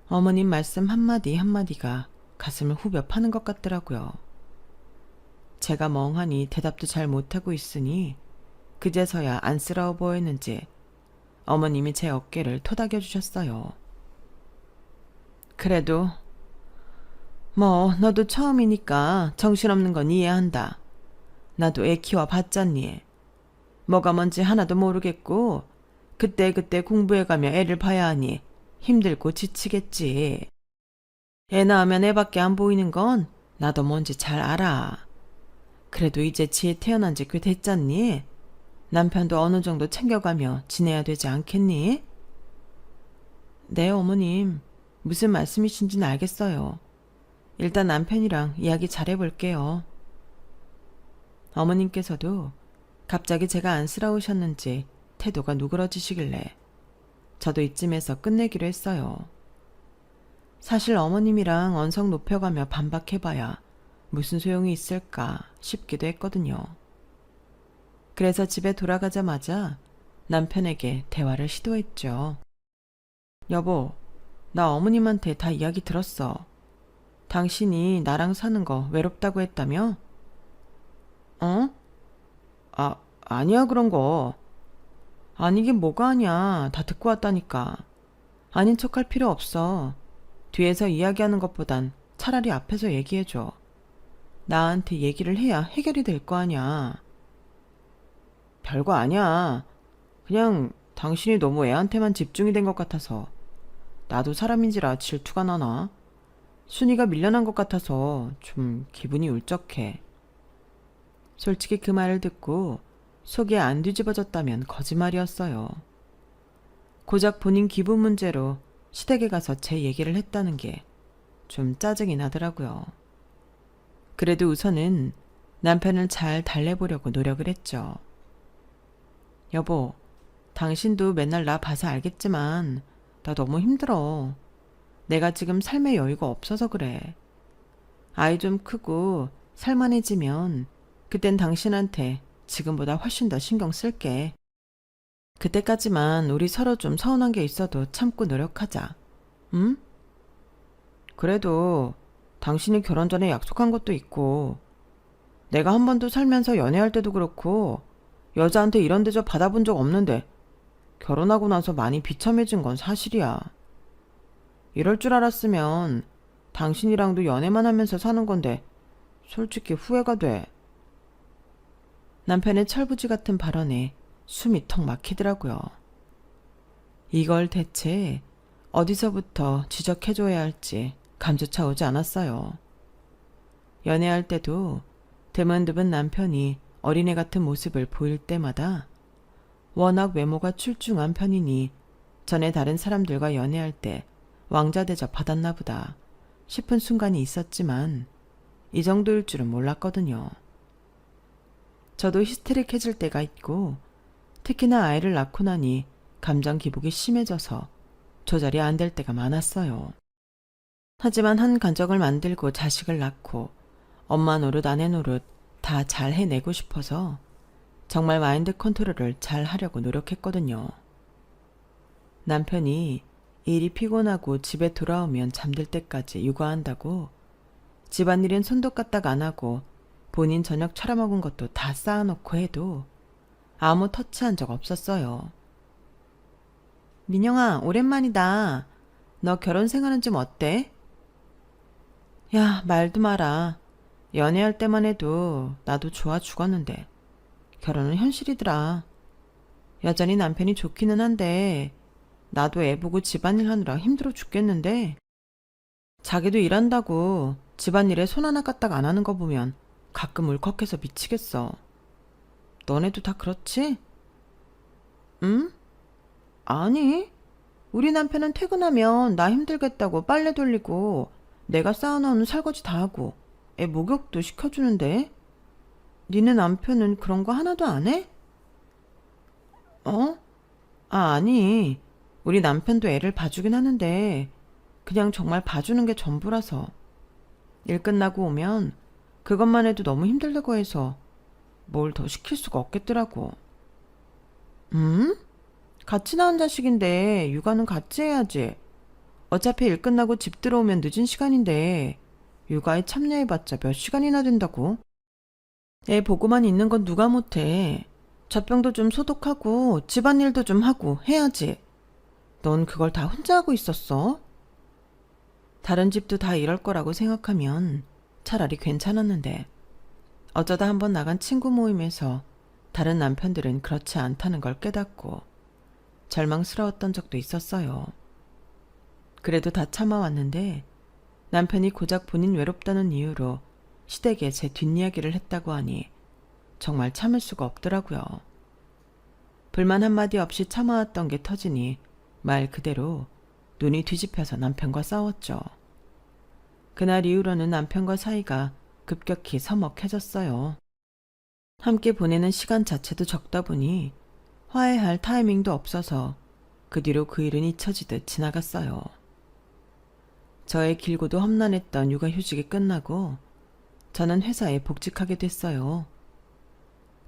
어머님 말씀 한마디 한마디가 가슴을 후벼 파는 것 같더라고요. 제가 멍하니 대답도 잘 못하고 있으니 그제서야 안쓰러워 보였는지 어머님이 제 어깨를 토닥여 주셨어요. 그래도 뭐 너도 처음이니까 정신없는 건 이해한다. 나도 애 키워 봤잖니. 뭐가 뭔지 하나도 모르겠고 그때그때 공부해가며 애를 봐야 하니 힘들고 지치겠지. 애 낳으면 애밖에 안 보이는 건 나도 뭔지 잘 알아. 그래도 이제 지혜 태어난 지 꽤 됐잖니. 남편도 어느 정도 챙겨가며 지내야 되지 않겠니? 네, 어머님. 무슨 말씀이신지는 알겠어요. 일단 남편이랑 이야기 잘 해볼게요. 어머님께서도 갑자기 제가 안쓰러우셨는지 태도가 누그러지시길래 저도 이쯤에서 끝내기로 했어요. 사실 어머님이랑 언성 높여가며 반박해봐야 무슨 소용이 있을까 싶기도 했거든요. 그래서 집에 돌아가자마자 남편에게 대화를 시도했죠. 여보, 나 어머님한테 다 이야기 들었어. 당신이 나랑 사는 거 외롭다고 했다며? 어? 아니야, 그런 거. 아니긴 뭐가 아니야. 다 듣고 왔다니까. 아닌 척 할 필요 없어. 뒤에서 이야기하는 것보단 차라리 앞에서 얘기해줘. 나한테 얘기를 해야 해결이 될 거 아니야. 별거 아니야. 그냥 당신이 너무 애한테만 집중이 된 것 같아서. 나도 사람인지라 질투가 나나? 순이가 밀려난 것 같아서 좀 기분이 울적해. 솔직히 그 말을 듣고 속이 안 뒤집어졌다면 거짓말이었어요. 고작 본인 기분 문제로 시댁에 가서 제 얘기를 했다는 게 좀 짜증이 나더라고요. 그래도 우선은 남편을 잘 달래보려고 노력을 했죠. 여보, 당신도 맨날 나 봐서 알겠지만 나 너무 힘들어. 내가 지금 삶의 여유가 없어서 그래. 아이 좀 크고 살만해지면 그땐 당신한테 지금보다 훨씬 더 신경 쓸게. 그때까지만 우리 서로 좀 서운한 게 있어도 참고 노력하자. 응? 그래도 당신이 결혼 전에 약속한 것도 있고 내가 한 번도 살면서 연애할 때도 그렇고 여자한테 이런 대접 받아본 적 없는데 결혼하고 나서 많이 비참해진 건 사실이야. 이럴 줄 알았으면 당신이랑도 연애만 하면서 사는 건데 솔직히 후회가 돼. 남편의 철부지 같은 발언에 숨이 턱 막히더라고요. 이걸 대체 어디서부터 지적해줘야 할지 감조차 오지 않았어요. 연애할 때도 드문드문 남편이 어린애 같은 모습을 보일 때마다 워낙 외모가 출중한 편이니 전에 다른 사람들과 연애할 때 왕자 대접 받았나 보다 싶은 순간이 있었지만 이 정도일 줄은 몰랐거든요. 저도 히스테릭해질 때가 있고 특히나 아이를 낳고 나니 감정 기복이 심해져서 조절이 안 될 때가 많았어요. 하지만 한 가정을 만들고 자식을 낳고 엄마 노릇 아내 노릇 다 잘 해내고 싶어서 정말 마인드 컨트롤을 잘 하려고 노력했거든요. 남편이 일이 피곤하고 집에 돌아오면 잠들 때까지 육아한다고 집안일은 손도 까딱 안 하고 본인 저녁 차려먹은 것도 다 쌓아놓고 해도 아무 터치한 적 없었어요. 민영아, 오랜만이다. 너 결혼 생활은 좀 어때? 야, 말도 마라. 연애할 때만 해도 나도 좋아 죽었는데 결혼은 현실이더라. 여전히 남편이 좋기는 한데 나도 애 보고 집안일 하느라 힘들어 죽겠는데 자기도 일한다고 집안일에 손 하나 까딱 안 하는 거 보면 가끔 울컥해서 미치겠어. 너네도 다 그렇지? 응? 아니, 우리 남편은 퇴근하면 나 힘들겠다고 빨래 돌리고 내가 쌓아놓은 설거지 다 하고 애 목욕도 시켜주는데 니네 남편은 그런 거 하나도 안 해? 어? 아니, 우리 남편도 애를 봐주긴 하는데 그냥 정말 봐주는 게 전부라서 일 끝나고 오면 그것만 해도 너무 힘들다고 해서 뭘 더 시킬 수가 없겠더라고. 같이 낳은 자식인데 육아는 같이 해야지. 어차피 일 끝나고 집 들어오면 늦은 시간인데 육아에 참여해봤자 몇 시간이나 된다고. 애 보고만 있는 건 누가 못해. 젖병도 좀 소독하고 집안일도 좀 하고 해야지. 넌 그걸 다 혼자 하고 있었어? 다른 집도 다 이럴 거라고 생각하면 차라리 괜찮았는데 어쩌다 한번 나간 친구 모임에서 다른 남편들은 그렇지 않다는 걸 깨닫고 절망스러웠던 적도 있었어요. 그래도 다 참아왔는데 남편이 고작 본인 외롭다는 이유로 시댁에 제 뒷이야기를 했다고 하니 정말 참을 수가 없더라고요. 불만 한마디 없이 참아왔던 게 터지니 말 그대로 눈이 뒤집혀서 남편과 싸웠죠. 그날 이후로는 남편과 사이가 급격히 서먹해졌어요. 함께 보내는 시간 자체도 적다 보니 화해할 타이밍도 없어서 그 뒤로 그 일은 잊혀지듯 지나갔어요. 저의 길고도 험난했던 육아휴직이 끝나고 저는 회사에 복직하게 됐어요.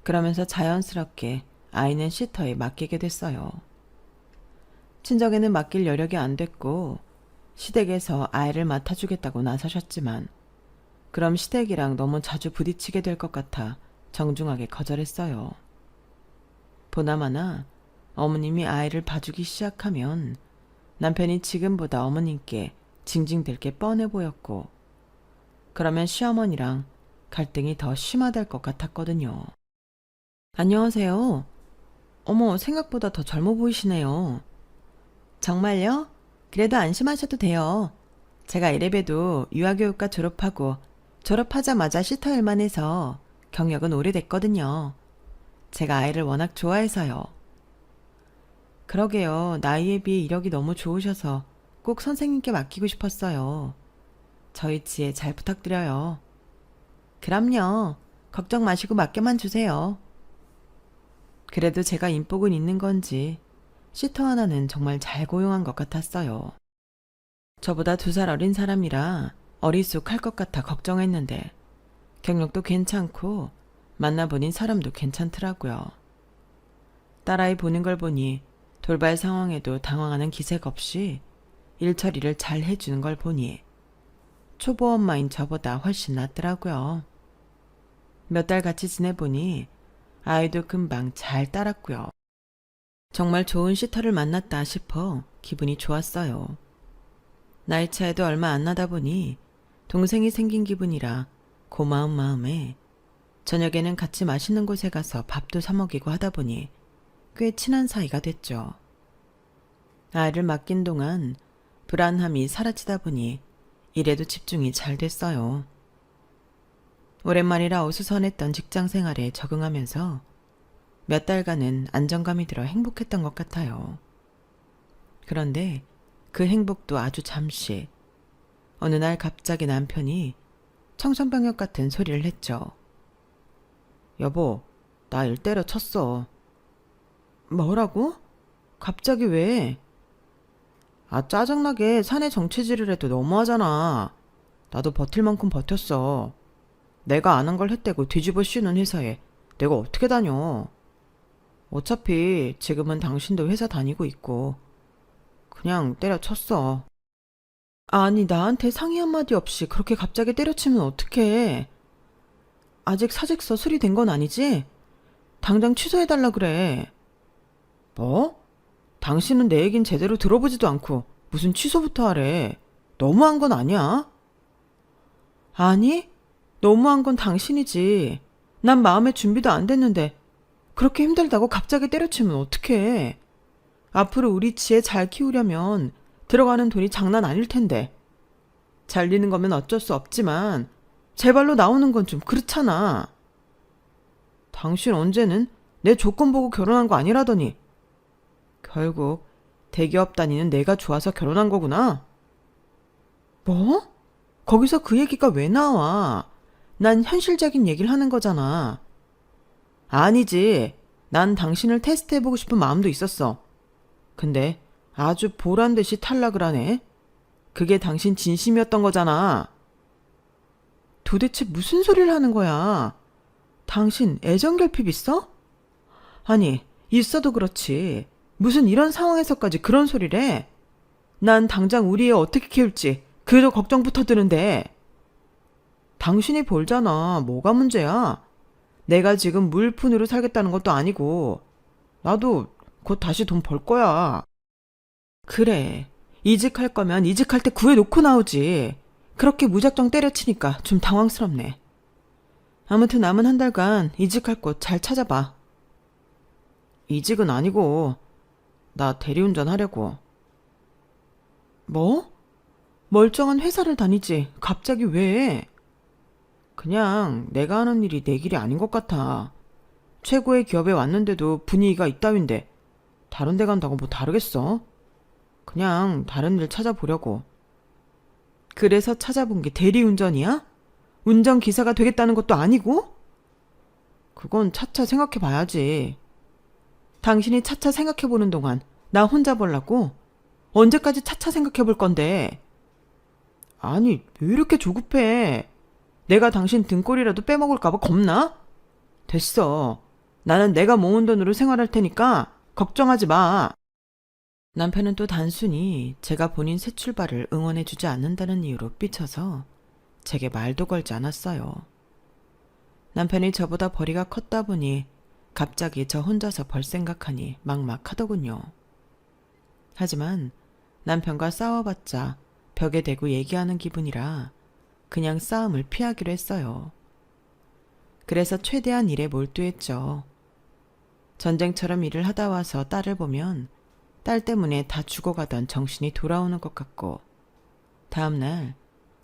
그러면서 자연스럽게 아이는 시터에 맡기게 됐어요. 친정에는 맡길 여력이 안 됐고 시댁에서 아이를 맡아주겠다고 나서셨지만 그럼 시댁이랑 너무 자주 부딪히게 될 것 같아 정중하게 거절했어요. 보나마나 어머님이 아이를 봐주기 시작하면 남편이 지금보다 어머님께 징징댈 게 뻔해 보였고, 그러면 시어머니랑 갈등이 더 심화될 것 같았거든요. 안녕하세요. 어머, 생각보다 더 젊어 보이시네요. 정말요? 그래도 안심하셔도 돼요. 제가 이래봬도 유아교육과 졸업하고 졸업하자마자 시터 일만 해서 경력은 오래됐거든요. 제가 아이를 워낙 좋아해서요. 그러게요. 나이에 비해 이력이 너무 좋으셔서 꼭 선생님께 맡기고 싶었어요. 저희 지혜 잘 부탁드려요. 그럼요. 걱정 마시고 맡겨만 주세요. 그래도 제가 인복은 있는 건지 시터 하나는 정말 잘 고용한 것 같았어요. 저보다 2살 어린 사람이라 어리숙할 것 같아 걱정했는데 경력도 괜찮고 만나보니 사람도 괜찮더라고요. 딸아이 보는 걸 보니 돌발 상황에도 당황하는 기색 없이 일 처리를 잘 해주는 걸 보니 초보 엄마인 저보다 훨씬 낫더라고요. 몇 달 같이 지내보니 아이도 금방 잘 따랐고요. 정말 좋은 시터를 만났다 싶어 기분이 좋았어요. 나이 차이도 얼마 안 나다 보니 동생이 생긴 기분이라 고마운 마음에 저녁에는 같이 맛있는 곳에 가서 밥도 사 먹이고 하다 보니 꽤 친한 사이가 됐죠. 아이를 맡긴 동안 불안함이 사라지다 보니 일에도 집중이 잘 됐어요. 오랜만이라 어수선했던 직장 생활에 적응하면서 몇 달간은 안정감이 들어 행복했던 것 같아요. 그런데 그 행복도 아주 잠시, 어느 날 갑자기 남편이 청천벽력 같은 소리를 했죠. 여보, 나 일 때려쳤어. 뭐라고? 갑자기 왜? 아, 짜증나게 사내 정체질을 해도 너무하잖아. 나도 버틸 만큼 버텼어. 내가 아는 걸 했대고 뒤집어 씌우는 회사에 내가 어떻게 다녀. 어차피 지금은 당신도 회사 다니고 있고 그냥 때려쳤어. 아니, 나한테 상의 한마디 없이 그렇게 갑자기 때려치면 어떡해. 아직 사직서 수리된 건 아니지? 당장 취소해달라 그래. 뭐? 당신은 내 얘긴 제대로 들어보지도 않고 무슨 취소부터 하래. 너무한 건 아니야? 아니, 너무한 건 당신이지. 난 마음의 준비도 안 됐는데 그렇게 힘들다고 갑자기 때려치면 어떡해. 앞으로 우리 지혜 잘 키우려면 들어가는 돈이 장난 아닐 텐데. 잘리는 거면 어쩔 수 없지만 제발로 나오는 건 좀 그렇잖아. 당신 언제는 내 조건 보고 결혼한 거 아니라더니 결국 대기업 다니는 내가 좋아서 결혼한 거구나. 뭐? 거기서 그 얘기가 왜 나와? 난 현실적인 얘기를 하는 거잖아. 아니지. 난 당신을 테스트해보고 싶은 마음도 있었어. 근데 아주 보란 듯이 탈락을 하네. 그게 당신 진심이었던 거잖아. 도대체 무슨 소리를 하는 거야? 당신 애정결핍 있어? 아니, 있어도 그렇지. 무슨 이런 상황에서까지 그런 소리를 해? 난 당장 우리 애 어떻게 키울지 그저 걱정부터 드는데. 당신이 벌잖아. 뭐가 문제야? 내가 지금 물푼으로 살겠다는 것도 아니고 나도 곧 다시 돈 벌 거야. 그래. 이직할 거면 이직할 때 구해놓고 나오지. 그렇게 무작정 때려치니까 좀 당황스럽네. 아무튼 남은 한 달간 이직할 곳 잘 찾아봐. 이직은 아니고 나 대리운전 하려고. 뭐? 멀쩡한 회사를 다니지. 갑자기 왜? 그냥 내가 하는 일이 내 길이 아닌 것 같아. 최고의 기업에 왔는데도 분위기가 이따윈데 다른 데 간다고 뭐 다르겠어? 그냥 다른 일 찾아보려고. 그래서 찾아본 게 대리운전이야? 운전기사가 되겠다는 것도 아니고? 그건 차차 생각해 봐야지. 당신이 차차 생각해 보는 동안 나 혼자 보려고? 언제까지 차차 생각해 볼 건데? 아니, 왜 이렇게 조급해? 내가 당신 등골이라도 빼먹을까봐 겁나? 됐어. 나는 내가 모은 돈으로 생활할 테니까 걱정하지 마. 남편은 또 단순히 제가 본인 새 출발을 응원해주지 않는다는 이유로 삐쳐서 제게 말도 걸지 않았어요. 남편이 저보다 벌이가 컸다 보니 갑자기 저 혼자서 벌 생각하니 막막하더군요. 하지만 남편과 싸워봤자 벽에 대고 얘기하는 기분이라 그냥 싸움을 피하기로 했어요. 그래서 최대한 일에 몰두했죠. 전쟁처럼 일을 하다 와서 딸을 보면 딸 때문에 다 죽어가던 정신이 돌아오는 것 같고 다음날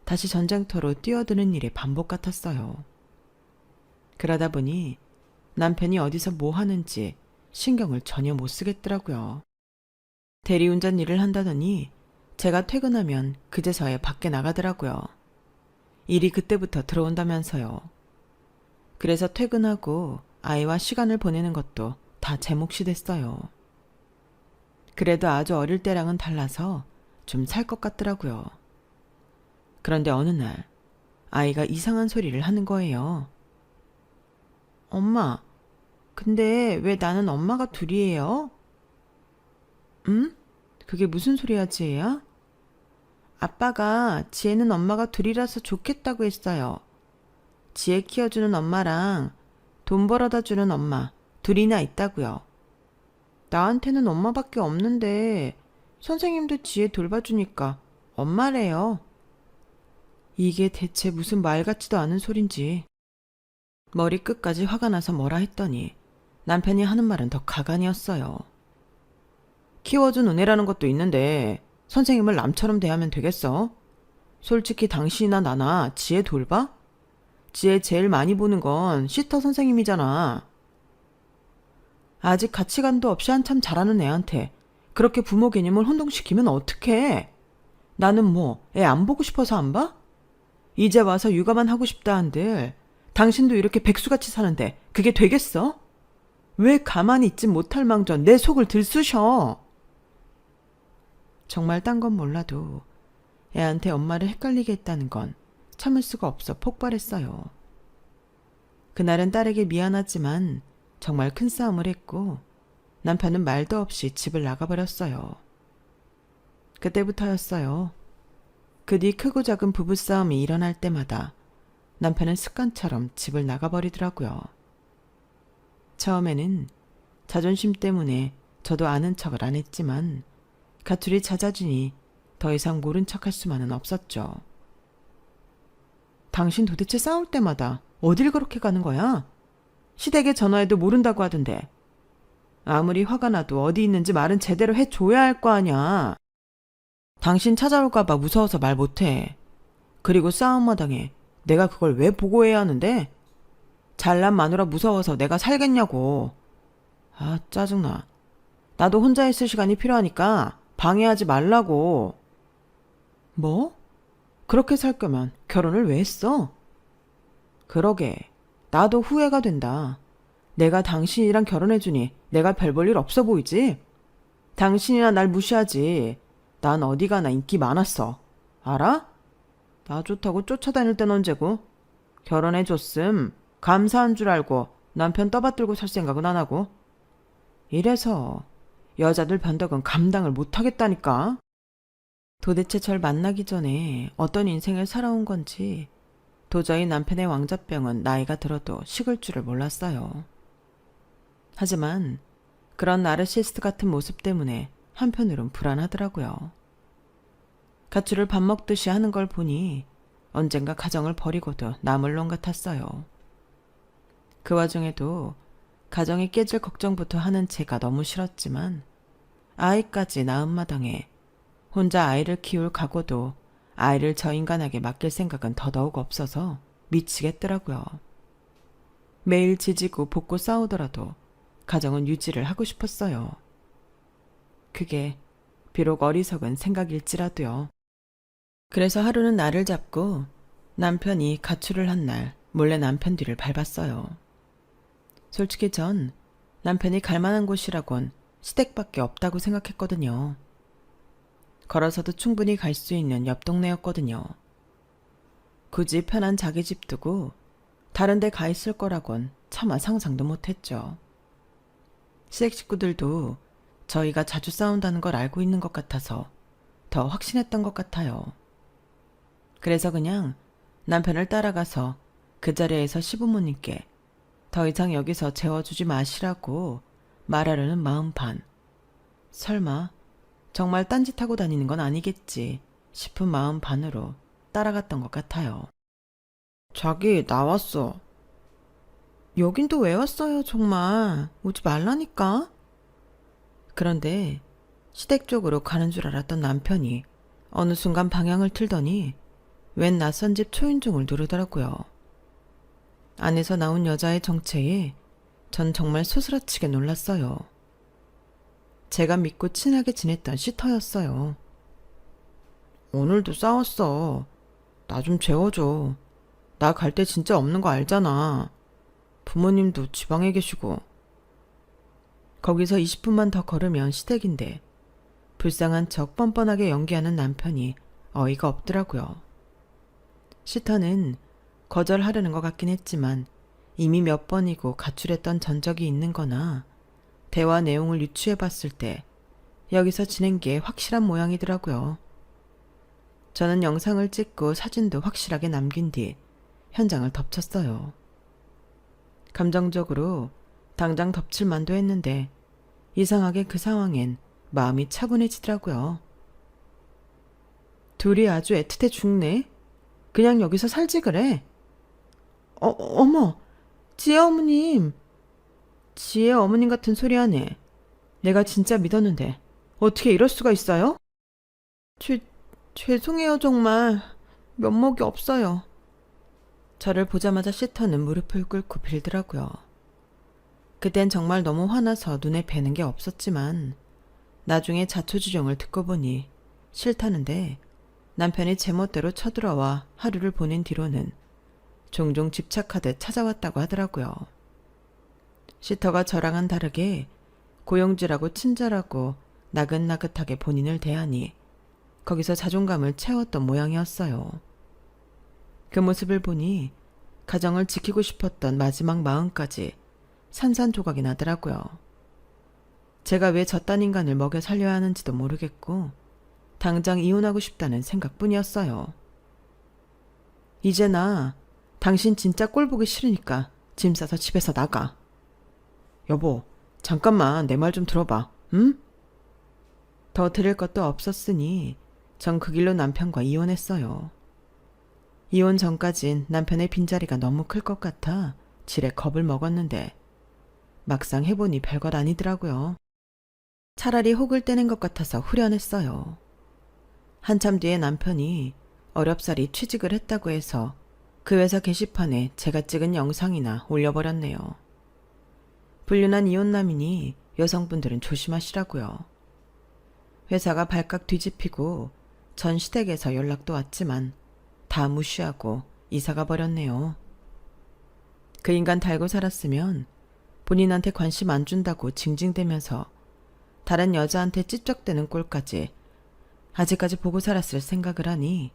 다시 전쟁터로 뛰어드는 일의 반복 같았어요. 그러다 보니 남편이 어디서 뭐 하는지 신경을 전혀 못 쓰겠더라고요. 대리운전 일을 한다더니 제가 퇴근하면 그제서야 밖에 나가더라고요. 일이 그때부터 들어온다면서요. 그래서 퇴근하고 아이와 시간을 보내는 것도 다 제 몫이 됐어요. 그래도 아주 어릴 때랑은 달라서 좀 살 것 같더라고요. 그런데 어느 날 아이가 이상한 소리를 하는 거예요. 엄마, 근데 왜 나는 엄마가 둘이에요? 응? 그게 무슨 소리야, 지혜야? 아빠가 지혜는 엄마가 둘이라서 좋겠다고 했어요. 지혜 키워주는 엄마랑 돈 벌어다 주는 엄마 둘이나 있다고요. 나한테는 엄마밖에 없는데 선생님도 지혜 돌봐주니까 엄마래요. 이게 대체 무슨 말 같지도 않은 소린지. 머리끝까지 화가 나서 뭐라 했더니 남편이 하는 말은 더 가관이었어요. 키워준 은혜라는 것도 있는데 선생님을 남처럼 대하면 되겠어? 솔직히 당신이나 나나 지혜 돌봐? 지혜 제일 많이 보는 건 시터 선생님이잖아. 아직 가치관도 없이 한참 자라는 애한테 그렇게 부모 개념을 혼동시키면 어떡해? 나는 뭐 애 안 보고 싶어서 안 봐? 이제 와서 육아만 하고 싶다 한들 당신도 이렇게 백수같이 사는데 그게 되겠어? 왜 가만히 있지 못할 망정 내 속을 들쑤셔? 정말 딴 건 몰라도 애한테 엄마를 헷갈리게 했다는 건 참을 수가 없어 폭발했어요. 그날은 딸에게 미안하지만 정말 큰 싸움을 했고 남편은 말도 없이 집을 나가버렸어요. 그때부터였어요. 그 뒤 크고 작은 부부싸움이 일어날 때마다 남편은 습관처럼 집을 나가버리더라고요. 처음에는 자존심 때문에 저도 아는 척을 안 했지만 가출이 잦아지니 더 이상 모른 척할 수만은 없었죠. 당신 도대체 싸울 때마다 어딜 그렇게 가는 거야? 시댁에 전화해도 모른다고 하던데. 아무리 화가 나도 어디 있는지 말은 제대로 해줘야 할 거 아냐. 당신 찾아올까봐 무서워서 말 못해. 그리고 싸움마당에 내가 그걸 왜 보고해야 하는데? 잘난 마누라 무서워서 내가 살겠냐고. 아, 짜증나. 나도 혼자 있을 시간이 필요하니까 방해하지 말라고. 뭐? 그렇게 살 거면 결혼을 왜 했어? 그러게. 나도 후회가 된다. 내가 당신이랑 결혼해주니 내가 별 볼 일 없어 보이지? 당신이나 날 무시하지. 난 어디 가나 인기 많았어. 알아? 나 좋다고 쫓아다닐 땐 언제고? 결혼해줬음 감사한 줄 알고 남편 떠받들고 살 생각은 안 하고. 이래서 여자들 변덕은 감당을 못하겠다니까. 도대체 절 만나기 전에 어떤 인생을 살아온 건지 도저히 남편의 왕자병은 나이가 들어도 식을 줄을 몰랐어요. 하지만 그런 나르시스트 같은 모습 때문에 한편으론 불안하더라고요. 가출을 밥 먹듯이 하는 걸 보니 언젠가 가정을 버리고도 남을 놈 같았어요. 그 와중에도 가정이 깨질 걱정부터 하는 제가 너무 싫었지만 아이까지 낳은 마당에 혼자 아이를 키울 각오도 아이를 저 인간에게 맡길 생각은 더더욱 없어서 미치겠더라고요. 매일 지지고 볶고 싸우더라도 가정은 유지를 하고 싶었어요. 그게 비록 어리석은 생각일지라도요. 그래서 하루는 나를 잡고 남편이 가출을 한 날 몰래 남편 뒤를 밟았어요. 솔직히 전 남편이 갈 만한 곳이라곤 시댁밖에 없다고 생각했거든요. 걸어서도 충분히 갈 수 있는 옆 동네였거든요. 굳이 편한 자기 집 두고 다른 데 가 있을 거라곤 차마 상상도 못했죠. 시댁 식구들도 저희가 자주 싸운다는 걸 알고 있는 것 같아서 더 확신했던 것 같아요. 그래서 그냥 남편을 따라가서 그 자리에서 시부모님께 더 이상 여기서 재워주지 마시라고 말하려는 마음 반. 설마 정말 딴짓하고 다니는 건 아니겠지 싶은 마음 반으로 따라갔던 것 같아요. 자기 나왔어. 여긴 또 왜 왔어요 정말. 오지 말라니까. 그런데 시댁 쪽으로 가는 줄 알았던 남편이 어느 순간 방향을 틀더니 웬 낯선 집 초인종을 누르더라고요. 안에서 나온 여자의 정체에 전 정말 소스라치게 놀랐어요. 제가 믿고 친하게 지냈던 시터였어요. 오늘도 싸웠어. 나 좀 재워줘. 나 갈 때 진짜 없는 거 알잖아. 부모님도 지방에 계시고. 거기서 20분만 더 걸으면 시댁인데 불쌍한 척 뻔뻔하게 연기하는 남편이 어이가 없더라고요. 시터는 거절하려는 것 같긴 했지만 이미 몇 번이고 가출했던 전적이 있는 거나 대화 내용을 유추해 봤을 때 여기서 지낸 게 확실한 모양이더라고요. 저는 영상을 찍고 사진도 확실하게 남긴 뒤 현장을 덮쳤어요. 감정적으로 당장 덮칠 만도 했는데 이상하게 그 상황엔 마음이 차분해지더라고요. 둘이 아주 애틋해 죽네. 그냥 여기서 살지 그래. 어머, 지혜 어머님. 지혜 어머님 같은 소리 하네. 내가 진짜 믿었는데 어떻게 이럴 수가 있어요? 죄송해요 정말. 면목이 없어요. 저를 보자마자 시터는 무릎을 꿇고 빌더라고요. 그땐 정말 너무 화나서 눈에 뵈는 게 없었지만 나중에 자초지종을 듣고 보니 싫다는데 남편이 제멋대로 쳐들어와 하루를 보낸 뒤로는 종종 집착하듯 찾아왔다고 하더라고요. 시터가 저랑은 다르게 고용주라고 친절하고 나긋나긋하게 본인을 대하니 거기서 자존감을 채웠던 모양이었어요. 그 모습을 보니 가정을 지키고 싶었던 마지막 마음까지 산산조각이 나더라고요. 제가 왜 저딴 인간을 먹여 살려야 하는지도 모르겠고 당장 이혼하고 싶다는 생각뿐이었어요. 이제 나 당신 진짜 꼴 보기 싫으니까 짐 싸서 집에서 나가. 여보, 잠깐만 내 말 좀 들어봐. 응? 더 들을 것도 없었으니 전 그 길로 남편과 이혼했어요. 이혼 전까진 남편의 빈자리가 너무 클 것 같아 지레 겁을 먹었는데 막상 해보니 별것 아니더라고요. 차라리 혹을 떼는 것 같아서 후련했어요. 한참 뒤에 남편이 어렵사리 취직을 했다고 해서 그 회사 게시판에 제가 찍은 영상이나 올려버렸네요. 불륜한 이혼남이니 여성분들은 조심하시라고요. 회사가 발칵 뒤집히고 전 시댁에서 연락도 왔지만 다 무시하고 이사가 버렸네요. 그 인간 달고 살았으면 본인한테 관심 안 준다고 징징대면서 다른 여자한테 찝적대는 꼴까지 아직까지 보고 살았을 생각을 하니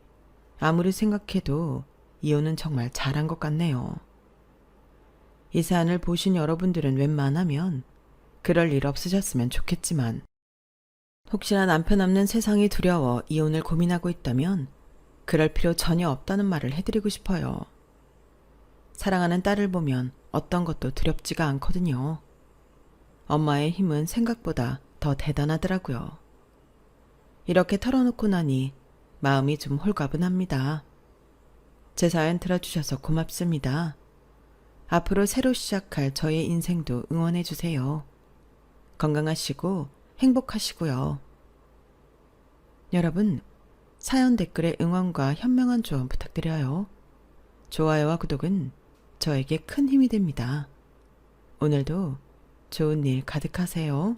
아무리 생각해도 이혼은 정말 잘한 것 같네요. 이 사안을 보신 여러분들은 웬만하면 그럴 일 없으셨으면 좋겠지만 혹시나 남편 없는 세상이 두려워 이혼을 고민하고 있다면 그럴 필요 전혀 없다는 말을 해드리고 싶어요. 사랑하는 딸을 보면 어떤 것도 두렵지가 않거든요. 엄마의 힘은 생각보다 더 대단하더라고요. 이렇게 털어놓고 나니 마음이 좀 홀가분합니다. 제 사연 들어주셔서 고맙습니다. 앞으로 새로 시작할 저의 인생도 응원해주세요. 건강하시고 행복하시고요. 여러분, 사연 댓글에 응원과 현명한 조언 부탁드려요. 좋아요와 구독은 저에게 큰 힘이 됩니다. 오늘도 좋은 일 가득하세요.